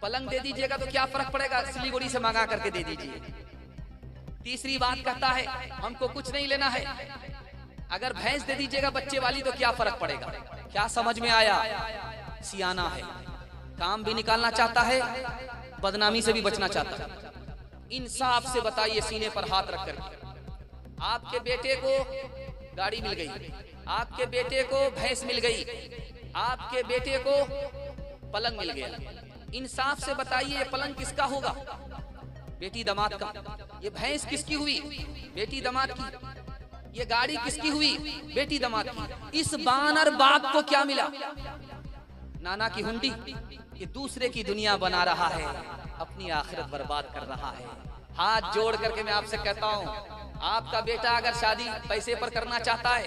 पलंग दे दीजिएगा तो क्या फर्क पड़ेगा, सिलीगुड़ी से मंगा करके दे दीजिए। तीसरी बात कहता है, हमको कुछ नहीं लेना है, अगर भैंस दे दीजिएगा बच्चे वाली तो क्या फर्क पड़ेगा। क्या समझ में आया? सियाना है, काम भी निकालना चाहता है, बदनामी से भी बचना चाहता है। इंसाफ से बताइए, सीने पर हाथ रख करके। आपके बेटे को गाड़ी मिल गई, आपके बेटे को भैंस मिल गई, आपके बेटे को पलंग मिल गया। इंसाफ से बताइए, ये पलंग किसका होगा? बेटी दामाद का। ये भैंस किसकी हुई? बेटी दामाद की। ये गाड़ी किसकी हुई? बेटी दामाद की। इस बानर बाप को क्या मिला? नाना की हुंडी। ये दूसरे की दुनिया बना रहा है, अपनी आखिरत बर्बाद कर रहा है। हाथ जोड़ करके मैं आपसे कहता हूँ, आपका बेटा अगर शादी पैसे पर करना चाहता है,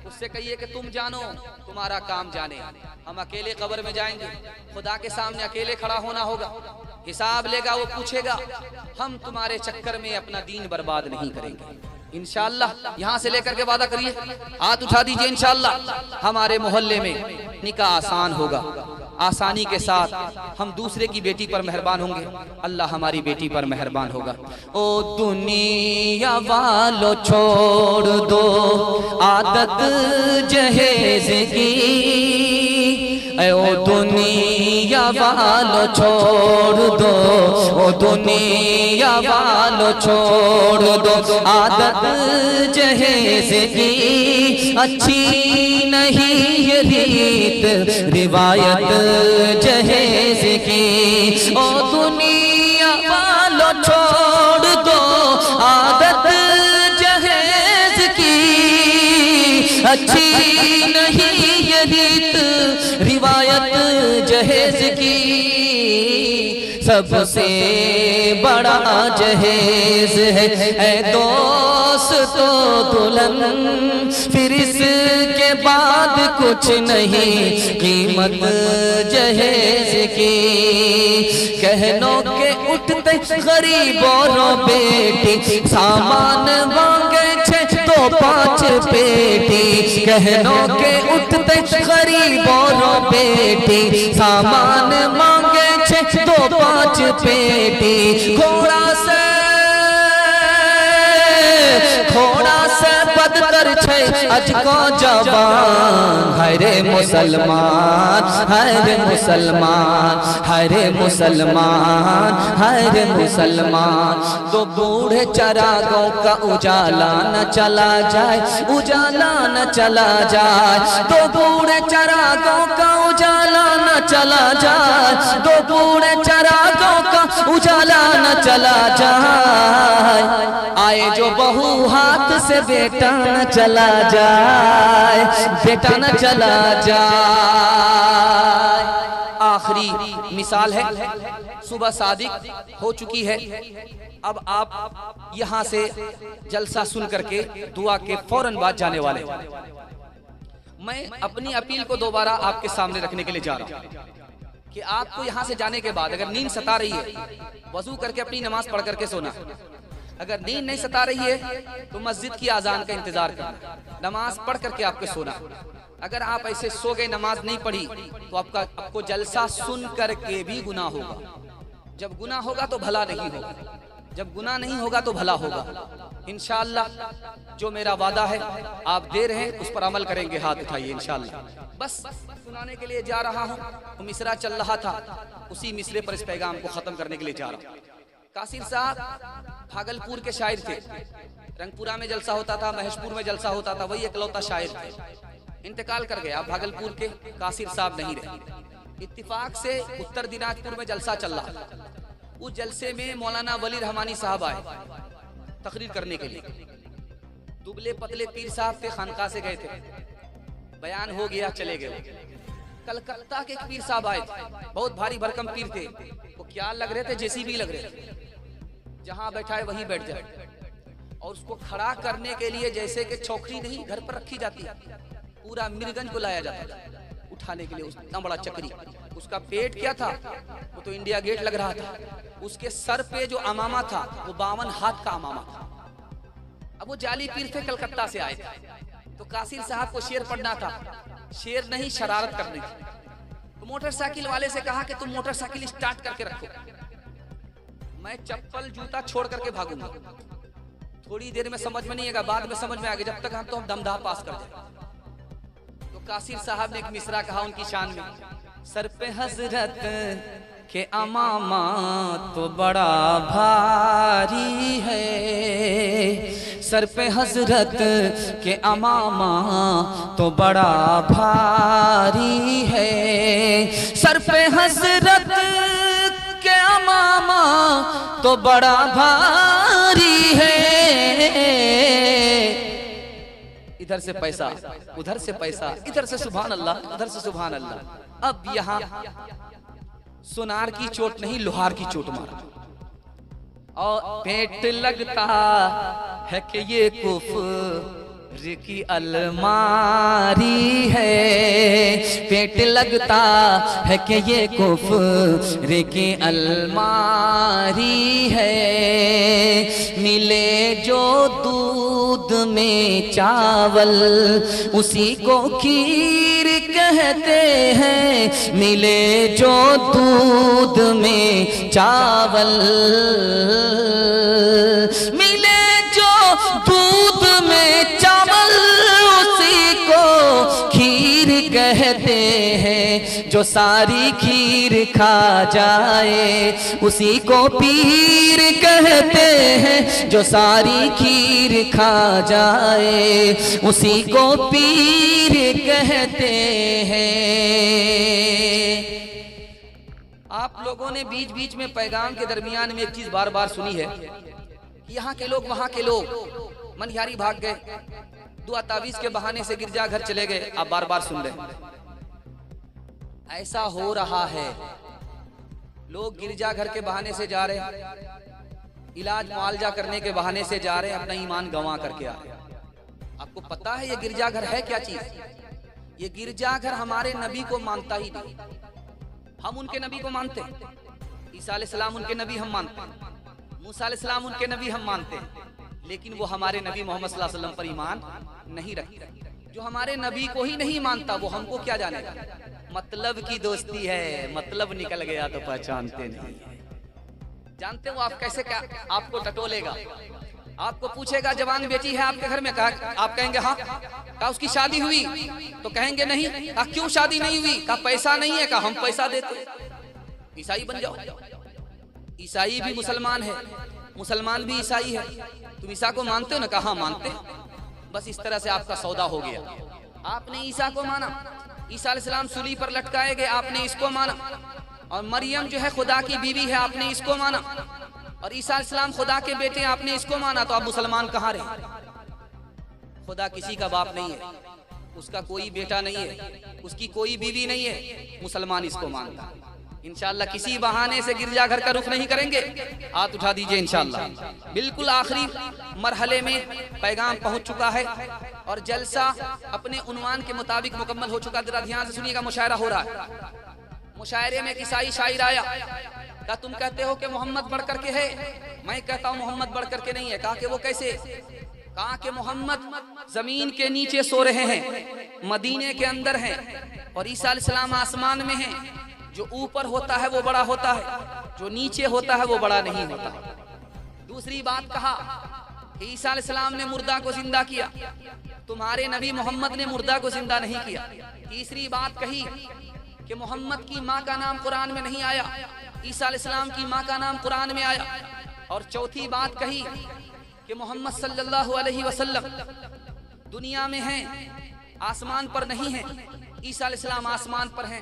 उससे कहिए कि तुम जानो, तुम्हारा काम जाने, हम अकेले कब्र में जाएंगे, खुदा के सामने अकेले खड़ा होना होगा, हिसाब लेगा, वो पूछेगा। हम तुम्हारे चक्कर में अपना दीन बर्बाद नहीं करेंगे इंशाअल्लाह। यहाँ से लेकर के वादा करिए, हाथ उठा दीजिए, इंशाअल्लाह हमारे मोहल्ले में निकाह आसान होगा, आसानी के साथ हम दूसरे की बेटी पर मेहरबान होंगे, अल्लाह हमारी बेटी पर मेहरबान होगा। ओ दुनिया वालों छोड़ दो आदत जहेज की, ओ दुनिया वालों छोड़ दो, ओ दुनिया वालों छोड़ दो आदत जहेज की, अच्छी नहीं ये रीत रिवायत जहेज की। ओ दुनिया वालों छोड़ दो आदत जहेज की, अच्छी नहीं ये रीत रिवायत जहेज की। सबसे बड़ा जहेज है दोस्त तो दुल्हन, फिर इसके बाद कुछ नहीं कीमत जहेज की। कहनों के उठते गरीबों बेटी, सामान मांगे 6 तो 5 पेटी। कहनों के उठते गरीबों बेटी, सामान मांगे 6 तो 5 पेटी। घोड़ा से बदतर छै अज को जवान, हरे मुसलमान, हरे मुसलमान, हरे मुसलमान, हरे मुसलमान। तो बूढ़े चरागों का उजाला न चला जाए, उजाला न चला जाए। तो बूढ़े चरागों का उजाला न चला जाए, तो बूढ़े चरागों का उजाला न चला जाए। आए जो बहू हाथ से बेटा न चला जाए, बेटा न चला जाए। आखिरी मिसाल है, सुबह सादिक हो चुकी है। अब आप यहाँ से जलसा सुन करके दुआ के फौरन बाद जाने वाले। मैं अपनी अपील को दोबारा आपके सामने रखने के लिए जा रहा हूँ कि आपको यहाँ से जाने के बाद अगर नींद सता रही है, वजू करके अपनी नमाज पढ़ करके सोना। अगर नींद नहीं सता रही है तो मस्जिद की आजान का इंतजार करना, नमाज पढ़ करके आपके सोना। अगर आप ऐसे सो गए, नमाज नहीं पढ़ी, तो आपको जलसा सुन करके भी गुनाह होगा। जब गुनाह होगा तो भला नहीं होगा, जब गुनाह नहीं होगा तो भला होगा इंशाअल्लाह। जो मेरा वादा है आप दे रहे हैं, उस पर अमल करेंगे, हाथ उठाइए इंशाअल्लाह। बस सुनाने के लिए जा रहा हूँ, तो मिसरा चल रहा था, उसी मिसरे पर इस पैगाम को खत्म करने के लिए जा रहा हूँ। कासिर साहब भागलपुर के शायर थे, रंगपुरा में जलसा होता था, महेशपुर में जलसा होता था, वही इकलौता शायर थे। इंतकाल कर गए, आप भागलपुर के कासिर साहब नहीं रहे। इत्तिफाक से उत्तर दिनाजपुर में जलसा चल रहा, उस जलसे में मौलाना वली रहमानी साहब आए तकरीर करने के लिए। दुबले पतले पीर साहब थे, खानका से गए थे, बयान हो गया, चले गए। कलकत्ता के पीर साहब आए थे, बहुत भारी भरकम पीर थे, वो क्या लग रहे थे, जेसीबी लग रहे थे, जहां बैठा है वहीं बैठ जाए। और उसको खड़ा करने के लिए जैसे कि चौकड़ी नहीं घर पर रखी जाती, पूरा मीरगंज को लाया जाता था उठाने के लिए, उतना बड़ा चक्री। उसका पेट क्या था, वो तो इंडिया गेट लग रहा था। उसके सर पे जो अमामा था वो 52 हाथ का अमामा था। अब वो जाली पीर थे, कलकत्ता से आए थे, तो कासिर साहब को शेर पढ़ना था, शेर नहीं शरारत करनी थी। तो मोटरसाइकिल वाले से कहा कि तुम मोटरसाइकिल स्टार्ट करके रखो, मैं चप्पल जूता छोड़ करके भागूंगा। थोड़ी देर में समझ में नहीं आएगा, बाद में समझ में आ गया, जब तक हम तो हम दमदाह पास कर जाए। तो कासिर साहब ने एक मिसरा कहा उनकी शान में, सर पे हजरत के अमामा तो बड़ा भारी है, सर पे हजरत के अमामा तो बड़ा भारी है, सर पे हजरत के अमामा तो बड़ा भारी है। इधर से पैसा, उधर से पैसा, इधर से सुभान अल्लाह, उधर से सुभान अल्लाह। अब यहाँ सोनार की चोट नहीं, लोहार की चोट मारा और पेट लगता है कि ये कुफ्र की अलमारी है, पेट लगता है कि ये कुफ्र की अलमारी है। मिले जो दूध में चावल उसी को खीर कहते हैं, मिले जो दूध में चावल, मिले जो दूध में चावल उसी को खीर कहते हैं। जो सारी खीर खा जाए उसी को पीर कहते हैं, जो सारी खीर खा जाए उसी को पीर कहते हैं। आप लोगों ने बीच बीच में पैगाम के दरमियान में एक चीज बार बार सुनी है कि यहाँ के लोग वहां के लोग मनयारी भाग गए, दुआ तावीज के बहाने से गिरजाघर चले गए। आप बार बार सुन रहे ऐसा हो रहा है, लोग गिरजाघर के बहाने से जा रहे हैं, इलाज मुआवजा करने के बहाने से जा रहे हैं, अपना ईमान गंवा करके आ रहे हैं। आपको पता है ये गिरजाघर है क्या चीज? ये गिरजाघर हमारे नबी को मानता ही नहीं। हम उनके नबी को मानते हैं, ईसा अलैहिस्सलाम उनके नबी हम मानते हैं, मूसा अलैहिस्सलाम उनके नबी हम मानते हैं, लेकिन वो हमारे नबी मोहम्मद सल्लल्लाहु अलैहि वसल्लम पर ईमान नहीं रखते। जो हमारे नबी को ही नहीं मानता वो हमको क्या जानेगा? मतलब की दोस्ती है, मतलब निकल गया तो पहचानते नहीं। जानते हो आप कैसे? क्या आपको टटोलेगा, आपको पूछेगा जवान बेटी है आपके घर में, कहा आप कहेंगे हाँ। कहा उसकी शादी हुई तो कहेंगे नहीं। कहा क्यों शादी नहीं हुई? कहा पैसा नहीं है। कहा हम पैसा देते, ईसाई बन जाओ। ईसाई भी मुसलमान है, मुसलमान भी ईसाई है। तुम ईसा को मानते हो ना? कहा मानते। बस इस तरह से आपका सौदा हो गया। आपने ईसा को माना, ईसा अलैहिस्सलाम सूली पर लटकाए गए, आपने इसको माना। और मरियम जो है खुदा की बीवी है, आपने इसको माना। और ईसा अलैहिस्सलाम खुदा के बेटे, आपने इसको माना। तो आप मुसलमान कहाँ रहे? खुदा किसी का बाप नहीं है, उसका कोई बेटा नहीं है, उसकी कोई बीवी नहीं है, मुसलमान इसको मानता। इंशाअल्लाह किसी बहाने से गिरजाघर का रुख नहीं करेंगे। हाथ उठा दीजिए इंशाअल्लाह। बिल्कुल आखिरी मरहले में पैगाम पहुंच चुका है और जलसा अपने उन्वान के मुताबिक मुकम्मल हो चुका। जरा ध्यान से सुनिएगा, मुशायरा हो रहा है। मुशायरे में ईसाई शायर आया, कहा तुम कहते हो कि मोहम्मद बढ़ करके है, मैं कहता हूँ मोहम्मद बढ़ करके नहीं है। कहा कि वो कैसे? कहा कि मोहम्मद जमीन के नीचे सो रहे हैं, मदीने के अंदर हैं, और ईसा अलैहिस्सलाम आसमान में हैं। जो ऊपर होता है वो बड़ा होता है, जो नीचे होता है वो बड़ा नहीं होता। दूसरी बात कहा कि ईसा अलैहिस्सलाम ने मुर्दा को जिंदा किया, तुम्हारे नबी मोहम्मद ने मुर्दा को जिंदा नहीं किया। तीसरी बात कही कि मोहम्मद की माँ का नाम कुरान में नहीं आया, ईसा अलैहिस्सलाम की माँ का नाम कुरान में आया। और चौथी बात कही कि मोहम्मद सल्लल्लाहु अलैहि वसल्लम दुनिया में हैं, आसमान पर नहीं हैं। ईसा अलैहिस्सलाम आसमान पर हैं,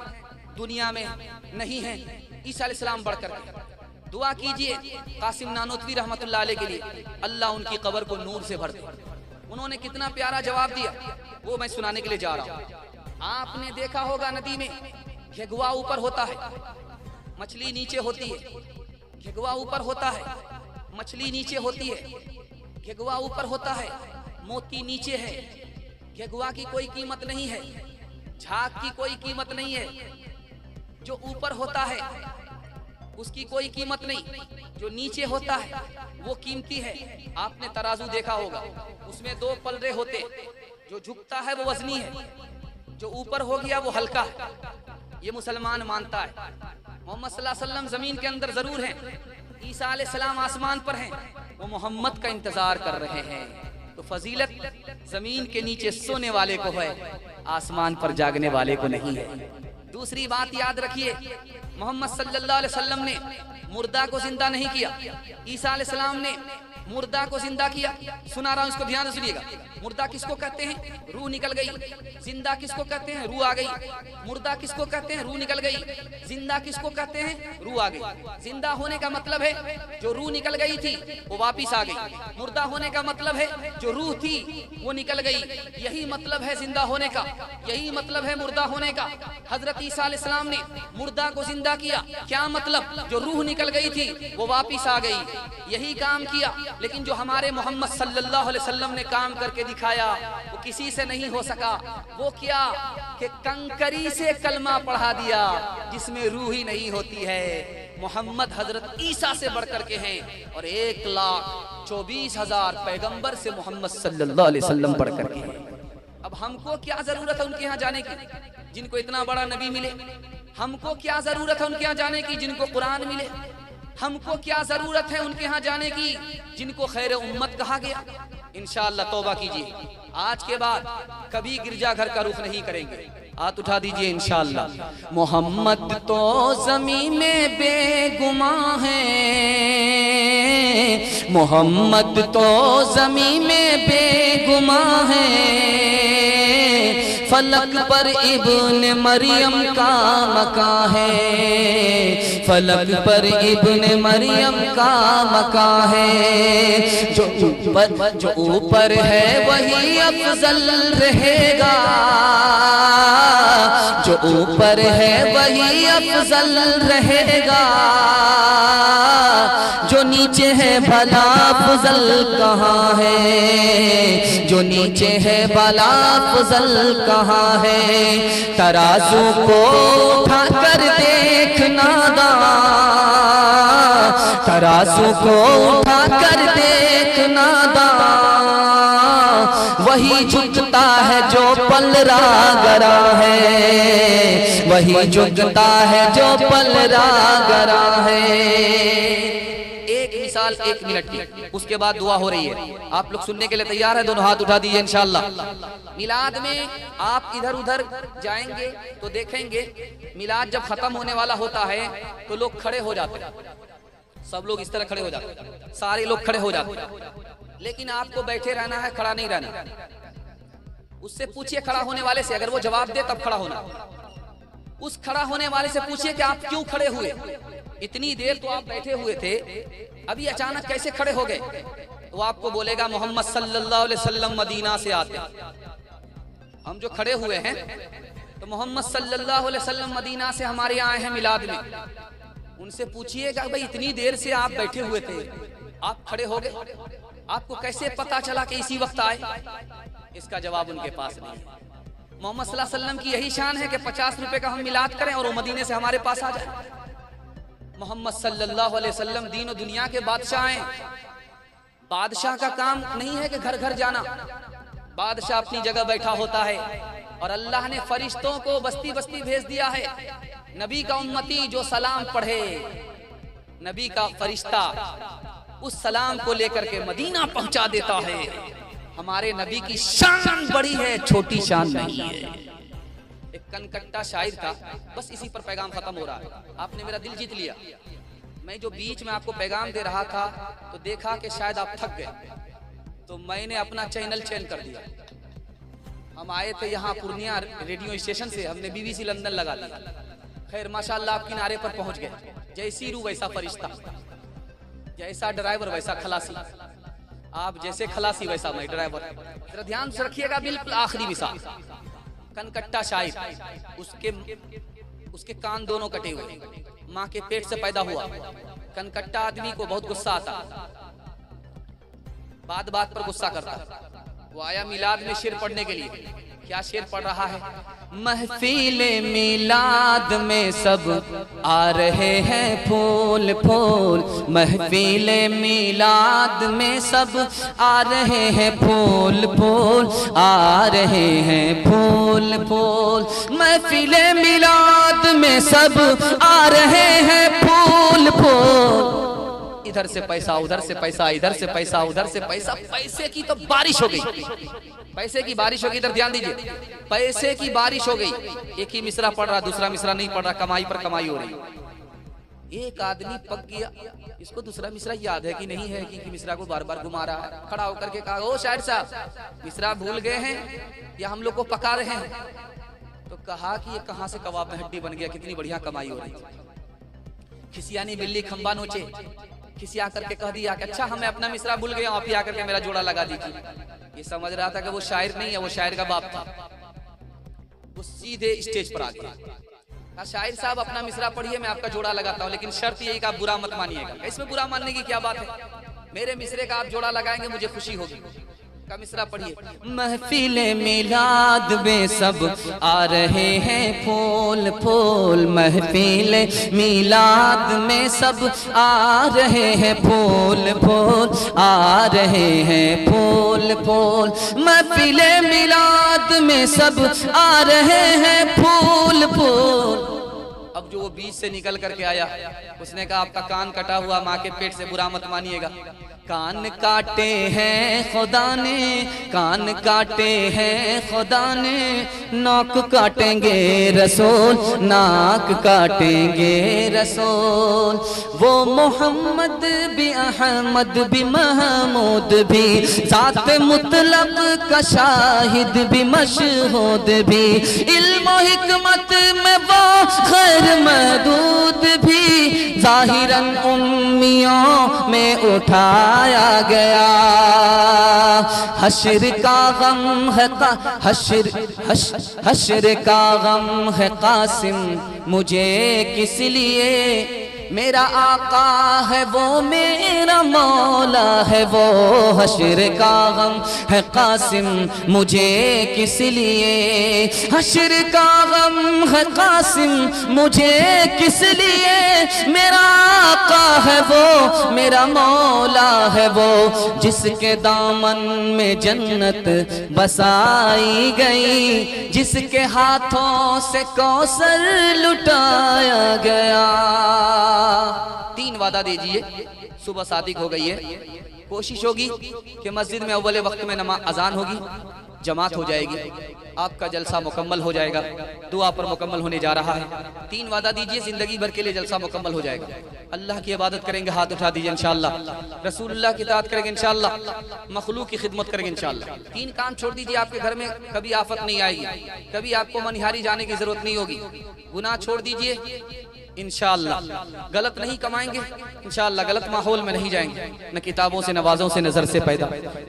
दुनिया में नहीं है। ईसा अलैहिस्सलाम बढ़कर दुआ कीजिए कासिम नानोतवी रहमतुल्लाह अलैह के लिए, अल्लाह उनकी कब्र को नूर से भर दे। उन्होंने कितना प्यारा जवाब दिया वो मैं सुनाने के लिए जा रहा हूँ। आपने देखा होगा नदी में घेगुआ ऊपर होता है, मछली नीचे होती है। घेगुआ ऊपर होता है, मछली नीचे होती है। घेगुआ ऊपर होता है, मोती नीचे है। घेगुआ की कोई कीमत नहीं है, झाग की कोई कीमत नहीं है। जो ऊपर होता है उसकी कोई कीमत नहीं, जो नीचे होता है वो कीमती है। आपने तराजू देखा होगा, उसमें दो पलड़े होते, जो झुकता है वो वजनी है, जो ऊपर हो गया वो हल्का है। ये मुसलमान मानता है। मोहम्मद सल्लल्लाहु अलैहि वसल्लम जमीन के अंदर जरूर हैं, ईसा अलैहिस्सलाम आसमान पर हैं, वो मोहम्मद का इंतजार कर रहे हैं। तो फजीलत जमीन के नीचे सोने वाले को है, आसमान पर जागने वाले को नहीं है। दूसरी बात याद रखिए, मोहम्मद सल्लल्लाहु अलैहि वसल्लम ने मुर्दा को जिंदा नहीं किया, ईसा अलैहिस्सलाम ने मुर्दा को जिंदा किया। सुना रहा हूं, इसको ध्यान से सुनिएगा। मुर्दा किसको कहते हैं? रूह निकल गई। जिंदा किसको कहते हैं? रूह आ गई। मुर्दा किसको कहते हैं? रूह निकल गई। जिंदा किसको कहते हैं? रूह आ गई। जिंदा होने का मतलब है जो रूह निकल गई थी वो वापिस आ गई। मुर्दा होने का मतलब है जो रूह थी वो निकल गई। यही मतलब है जिंदा होने का, यही मतलब है मुर्दा होने का। हजरत ईसा अलैहिस्सलाम ने मुर्दा को जिंदा जिंदा किया। क्या मतलब? जो रूह निकल गई थी वो वापिस आ गई, यही काम किया। लेकिन जो हमारे मोहम्मद सल्लल्लाहु अलैहि वसल्लम ने काम करके दिखाया वो किसी से नहीं हो सका। वो क्या कि कंकरी से कलमा पढ़ा दिया जिसमें रूह ही नहीं होती है। मोहम्मद हजरत ईसा से बढ़कर के हैं और 1,24,000 पैगंबर से मोहम्मद सल्लल्लाहु अलैहि वसल्लम बढ़कर के हैं। अब हमको क्या जरूरत है उनके यहाँ जाने की जिनको इतना बड़ा नबी मिले? हमको क्या जरूरत है उनके यहाँ जाने की जिनको कुरान मिले? हमको क्या जरूरत है उनके यहाँ जाने की जिनको खैर उम्मत कहा गया? इंशाअल्लाह तौबा कीजिए, आज के बाद कभी गिरजाघर का रुख नहीं करेंगे। हाथ उठा दीजिए इंशाअल्लाह। मोहम्मद तो ज़मीं में बेगुमां है, मोहम्मद तो ज़मीं में बेगुमां है, फलक पर इब्न मरियम का मकां है, फलक पर इब्न मरियम का मकां है। जो ऊपर है वही अफजल रहेगा, जो ऊपर है वही अफजल रहेगा, जो नीचे है भला अफजल कहाँ है, जो नीचे है भला अफजल कहाँ है। तराजू को उठा कर देख नादान, तराजू को उठा कर देख नादान, वही झुकता है जो पलरा गरा है, वही झुकता है जो पलरा गरा है। एक मिसाल 1 मिनट की, उसके बाद दुआ हो रही है। आप लोग सुनने के लिए तैयार है? दोनों हाथ उठा दीजिए इंशाअल्लाह। मिलाद में आप इधर उधर जाएंगे तो देखेंगे मिलाद जब खत्म होने वाला होता है तो लोग खड़े हो जाते हैं। सब लोग इस तरह खड़े हो जाते हैं, सारे लोग खड़े हो जाते हैं। लेकिन आपको बैठे रहना है, खड़ा नहीं रहना। उससे पूछिए खड़ा होने वाले से, अगर वो जवाब दे तब खड़ा होना। उस खड़ा होने वाले से पूछिए कि आप क्यों खड़े हुए? इतनी देर तो आप बैठे हुए थे, अभी अचानक कैसे खड़े हो गए? वो आपको बोलेगा मोहम्मद सल्लल्लाहु अलैहि वसल्लम मदीना से आते। हम जो खड़े हुए हैं तो मोहम्मद सल्लल्लाहु अलैहि वसल्लम मदीना से हमारे यहाँ आए हैं मिलाद में। उनसे पूछिएगा भाई इतनी देर से आप बैठे हुए थे, आप खड़े हो गए, आपको कैसे पता चला कि इसी वक्त आए? इसका जवाब उनके पास नहीं है। मोहम्मद सल्लल्लाहु अलैहि वसल्लम की यही शान है कि 50 रुपए का हम मिलाद करें और वो मदीने से हमारे पास आ जाए। मोहम्मद सल्लल्लाहु अलैहि वसल्लम दीन और दुनिया के बादशाह हैं। बादशाह का काम नहीं है कि घर घर जाना, बादशाह अपनी जगह बैठा होता है और अल्लाह ने फरिश्तों को बस्ती बस्ती भेज दिया है। नबी का उम्मती जो सलाम पढ़े, नबी का फरिश्ता उस सलाम को लेकर के मदीना पहुंचा देता है। हमारे नबी की शान बड़ी है, छोटी शान नहीं है। एक कनकट्टा शायर था, बस इसी पर पैगाम खत्म हो रहा है। आपने मेरा दिल जीत लिया। मैं जो बीच में आपको पैगाम दे रहा था तो देखा कि शायद आप थक गए, तो मैंने अपना चैनल चेंज कर दिया। हम आए थे यहाँ पूर्णिया रेडियो स्टेशन से, हमने BBC लंदन लगा दिया। खैर माशाल्लाह आप किनारे पर पहुंच गए। जैसी रूह वैसा फरिश्ता, जैसा ड्राइवर वैसा खलासी, आप जैसे खलासी वैसा मैं ड्राइवर। जरा ध्यान से रखिएगा। बिल्कुल आखिरी मिसाल, कनकट्टा शायर, उसके कान दोनों कटे हुए, माँ के पेट से पैदा हुआ। कनकट्टा आदमी को बहुत गुस्सा आता, बात बात पर गुस्सा करता। वो आया मिलाद में शेर पढ़ने के लिए। क्या शेर पढ़ रहा है? महफिल मिलाद में सब आ रहे हैं फूल फूल, महफिल मिलाद में सब आ रहे हैं फूल फूल, आ रहे हैं फूल फूल, महफिल मिलाद में सब आ रहे हैं फूल फूल। इधर से पैसा, उधर से पैसा, इधर से पैसा, उधर से पैसा। पैसे की तो बारिश हो गई, पैसे की बारिश हो गई। इधर ध्यान दीजिए, पैसे की बारिश हो गई। एक ही मिसरा पढ़ रहा, दूसरा मिसरा नहीं पढ़ रहा, कमाई पर कमाई हो रही। एक आदमी पक गया, इसको दूसरा मिसरा याद है कि नहीं है कि मिसरा को बार बार घुमा रहा है। खड़ा होकर के कहा, ओ शायर साहब, मिसरा भूल गए हैं या हम लोग को पका रहे हैं? तो कहा कि ये कहाँ से कबाब में हड्डी बन गया, कितनी बढ़िया कमाई हो रही। खिसियानी बिल्ली खंबा नोचे, किसी आकर के कह दिया कि अच्छा हमें अपना मिसरा भूल गया, आप ही आकर के मेरा जोड़ा लगा दीजिए। ये समझ रहा था कि वो शायर नहीं है, वो शायर का बाप था। वो सीधे स्टेज पर आ गया। शाहिर साहब अपना मिसरा पढ़िए, मैं आपका जोड़ा लगाता हूँ, लेकिन शर्त यही कि आप बुरा मत मानिएगा। इसमें बुरा मानने की क्या बात है? मेरे मिसरे का आप जोड़ा लगाएंगे मुझे खुशी होगी। का मिसरा पढ़िए। महफिले मिलाद में सब आ रहे हैं फूल फूल, महफिले मिलाद में सब आ रहे हैं फूल फूल, आ रहे हैं फूल फूल, महफिले मिलाद में सब आ रहे हैं फूल फूल। अब जो वो बीच से निकल करके आया, उसने कहा आपका कान कटा हुआ, माँ के पेट से, बुरा मत मानिएगा। कान काटे हैं खुदा ने, कान काटे हैं खुदा ने, नाक काटेंगे रसूल, नाक काटेंगे रसूल। वो मोहम्मद भी, अहमद भी, महमूद भी, साथ मुतलब का शाहिद भी, मशहूद भी, इल्म हिकमत में वो खैर महदूद भी, जाहिरन उम्मियों में उठाया गया। हश्र का गम है हश्र का गम है कासिम मुझे किस लिए, मेरा आका है वो मेरा मौला है वो, हश्र का गम है कासिम मुझे किस लिए, हश्र का गम है कासिम मुझे किस लिए, मेरा आका है वो मेरा मौला है वो, जिसके दामन में जन्नत बसाई गई, जिसके हाथों से कौसर लुटाया गया। 3 वादा दीजिए। सुबह सादिक हो गई है, कोशिश होगी कि मस्जिद में अव्वल वक्त में नमाज अजान होगी, जमात हो जाएगी, आपका जलसा मुकम्मल हो जाएगा, दुआ पर मुकम्मल होने जा रहा है। 3 वादा दीजिए, जिंदगी भर के लिए जलसा मुकम्मल हो जाएगा। अल्लाह की इबादत करेंगे, हाथ उठा दीजिए इंशाअल्लाह, रसूलुल्लाह की इताअत करेंगे इंशाअल्लाह, मखलूक की खिदमत करेंगे इंशाअल्लाह। 3 काम छोड़ दीजिए, आपके घर में कभी आफत नहीं आएगी, कभी आपको मनिहारी जाने की जरूरत नहीं होगी। गुनाह छोड़ दीजिए इंशाअल्लाह, गलत नहीं कमाएंगे इंशाअल्लाह, गलत माहौल में नहीं जाएंगे, न किताबों से नवाजों से नजर से पैदा,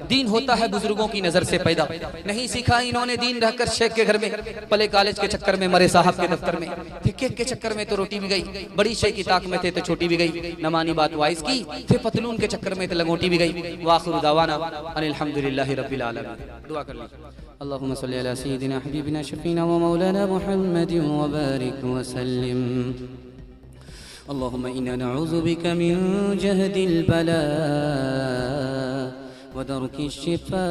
दीन होता है बुजुर्गों की नजर से पैदा। नहीं सीखा इन्होंने दीन रहकर शेख के घर में, पले कॉलेज के चक्कर में, मरे साहब के दफ्तर में, केक के चक्कर में तो रोटी भी गई, बड़ी शेख की ताक में थे तो छोटी भी गई, न मानी बात वाइस की, फिर पतलून के चक्कर में तो लगोटी भी गई। वाखिर दावाना अल्हम्दुलिल्लाहि रब्बिल आलमीन। दुआ कर लीजिए। अल्लाहुम्मा सल्ली अला सय्यिदिना हबीबिना शफीना व मौलाना मुहम्मदिन व बारिक व सल्लिम। अल्लाहुम्मा इन्ना नऊज़ु बिका मिन जहदिल बला व दरकिश शिफा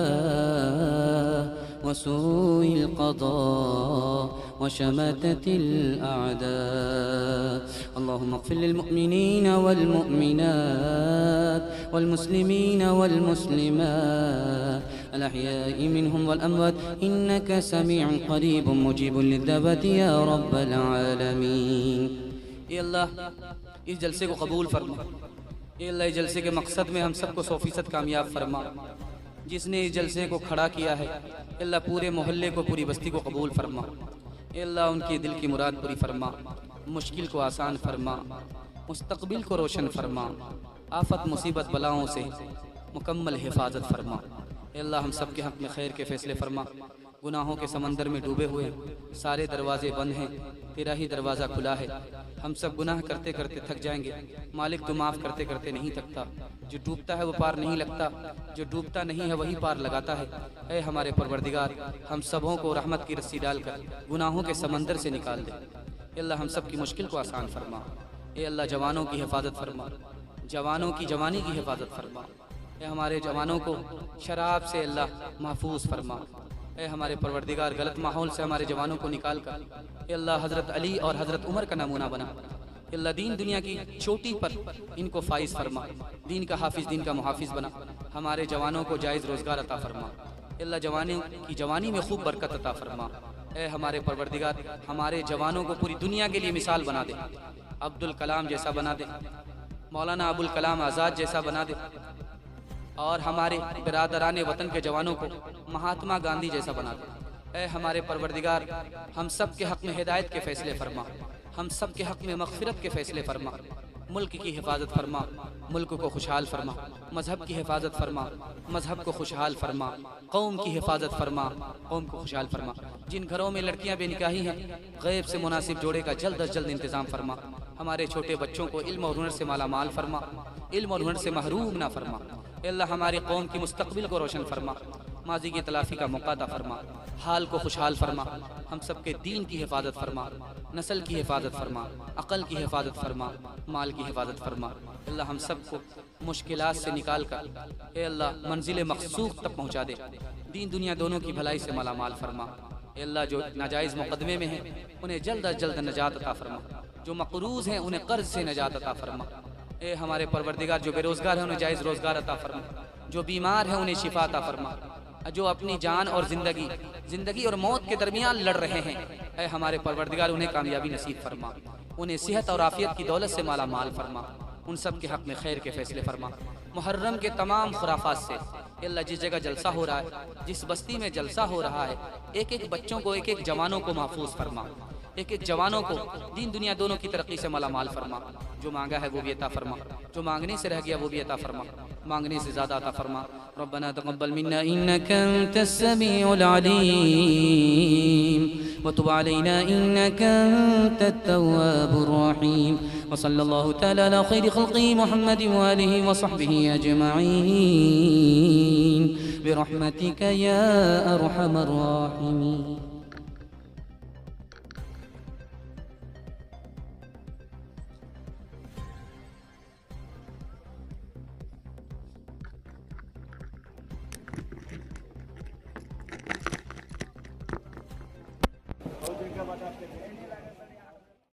व सूइल क़दा व शमततिल अअदा। अल्लाहुम्मा इग़फिर लिल मुअमिनीना वल मुअमिनात वल मुस्लिमीना वल मुस्लिमात अल अहयाइ मिनहुम वल अमवात इन्नका समीउन क़रीबुन मुजीबुल लिद्दअवाति या रब्बल आलमीन। ये अल्लाह इस जलसे को कबूल फरमा, ये अल्लाह इस जलसे के मकसद में हम सबको 100% कामयाब फरमा। जिसने इस जलसे को खड़ा किया है अल्लाह पूरे मोहल्ले को, पूरी बस्ती को कबूल फरमा। ये अल्लाह उनके दिल की मुराद पूरी फरमा, मुश्किल को आसान फरमा, मुस्तकबिल को रोशन फरमा, आफत मुसीबत बलाओं से मुकम्मल हिफाजत फरमा। अल्लाह हम सब के हक़ में खैर के फ़ैसले फरमा। गुनाहों के समंदर में डूबे हुए सारे दरवाजे बंद हैं, तेरा ही दरवाज़ा खुला है। हम सब गुनाह करते करते थक जाएंगे, मालिक तो माफ़ करते करते नहीं थकता। जो डूबता है वो पार नहीं लगता, जो डूबता नहीं है वही पार लगाता है। ऐ हमारे परवरदिगार, हम सबों को रहमत की रस्सी डालकर गुनाहों के समंदर से निकाल दे। अल्लाह हम सब की मुश्किल को आसान फरमा। ए अल्लाह जवानों की हिफाजत फरमा, जवानों की जवानी की हिफाजत फरमा। ए हमारे जवानों को शराब से अल्लाह महफूज फरमा। ए हमारे परवरदिगार, गलत माहौल से हमारे जवानों को निकाल कर अल्लाह हज़रत अली और हज़रत उमर का नमूना बना। अल्लाह दीन दुनिया की चोटी पर इनको फाइज फरमा, दीन का हाफिज, दीन का मुहाफिज बना। हमारे जवानों को जायज़ रोज़गार अता फरमा। अल्लाह जवानी की जवानी में खूब बरकत अता फरमा। ए हमारे परवरदिगार, हमारे जवानों को पूरी दुनिया के लिए मिसाल बना दे। अब्दुल कलाम जैसा बना दे, मौलाना अबुल कलाम आज़ाद जैसा बना दे, और हमारे बिरादरान वतन के जवानों को महात्मा गांधी जैसा बना दे। ऐ हमारे परवरदिगार, हम सब के हक़ में हिदायत के फ़ैसले फरमा, हम सब के हक़ में मग़फ़िरत के फ़ैसले फरमा। मुल्क की हिफाजत फरमा, मुल्क को खुशहाल फरमा, मजहब की हिफाजत फरमा, मजहब को खुशहाल फरमा, कौम की हिफाजत फरमा, कौम को खुशहाल फरमा। जिन घरों में लड़कियां बेनिकाही हैं, गैब से मुनासिब जोड़े का जल्द अज जल्द इंतज़ाम फरमा। हमारे छोटे बच्चों को इल्म और हुनर से माला माल फरमा, इल्म और हुनर से महरूम ना फरमा। अल्लाह हमारी कौम की मुस्तकबिल को रोशन फरमा, माजी की तलाफ़ी का मौका अता फरमा, हाल को खुशहाल फरमा, हम सब के दीन की हिफाजत फरमा, नस्ल की हिफाजत फरमा, अक़ल की हिफाजत फरमा, माल की हिफाजत फरमा। अल्लाह हम सब को मुश्किलात से निकाल कर ए अल्लाह मंजिल मक़सूद तक पहुँचा दे। दीन दुनिया दोनों की भलाई से माला माल फरमा। ए अल्लाह जो नाजायज़ मुक़दमे में हैं उन्हें जल्द अज जल्द नजात अता फरमा, जो मक़रूज़ हैं उन्हें कर्ज से नजात अता फरमा। ए हमारे परवरदिगार जो बेरोज़गार हैं उन्हें जायज़ रोज़गार अता फरमा, जो बीमार हैं उन्हें शिफा अता फरमा, जो अपनी जान और ज़िंदगी और मौत के दरमियान लड़ रहे हैं, ऐ हमारे परवरदिगार उन्हें कामयाबी नसीब फरमा, उन्हें सेहत और आफियत की दौलत से माला माल फरमा, उन सब के हक़ में खैर के फ़ैसले फरमा। मुहर्रम के तमाम खुराफात से अल्लाह जिस जगह जलसा हो रहा है, जिस बस्ती में जलसा हो रहा है, एक एक बच्चों को, एक एक जवानों को महफूज फरमा, एक एक जवानों को दीन दुनिया दोनों की तरक्की से माला माल फरमा। जो मांगा है वो भी अता फरमा, जो मांगने से रह गया वो भी अता फरमा, मांगने से ज़्यादा अता फरमा। रब्बना तक़ब्बल मिन्ना इन्नका अंतस समीउल अलीम व तुब अलैना इन्नका अंतत तव्वाबुर रहीम व सल्लल्लाहु तआला अला खैरि खल्क़ि मुहम्मद व आलिहि व सहबिहि अजमईन बिरहमतिका या अरहमर राहिमीन।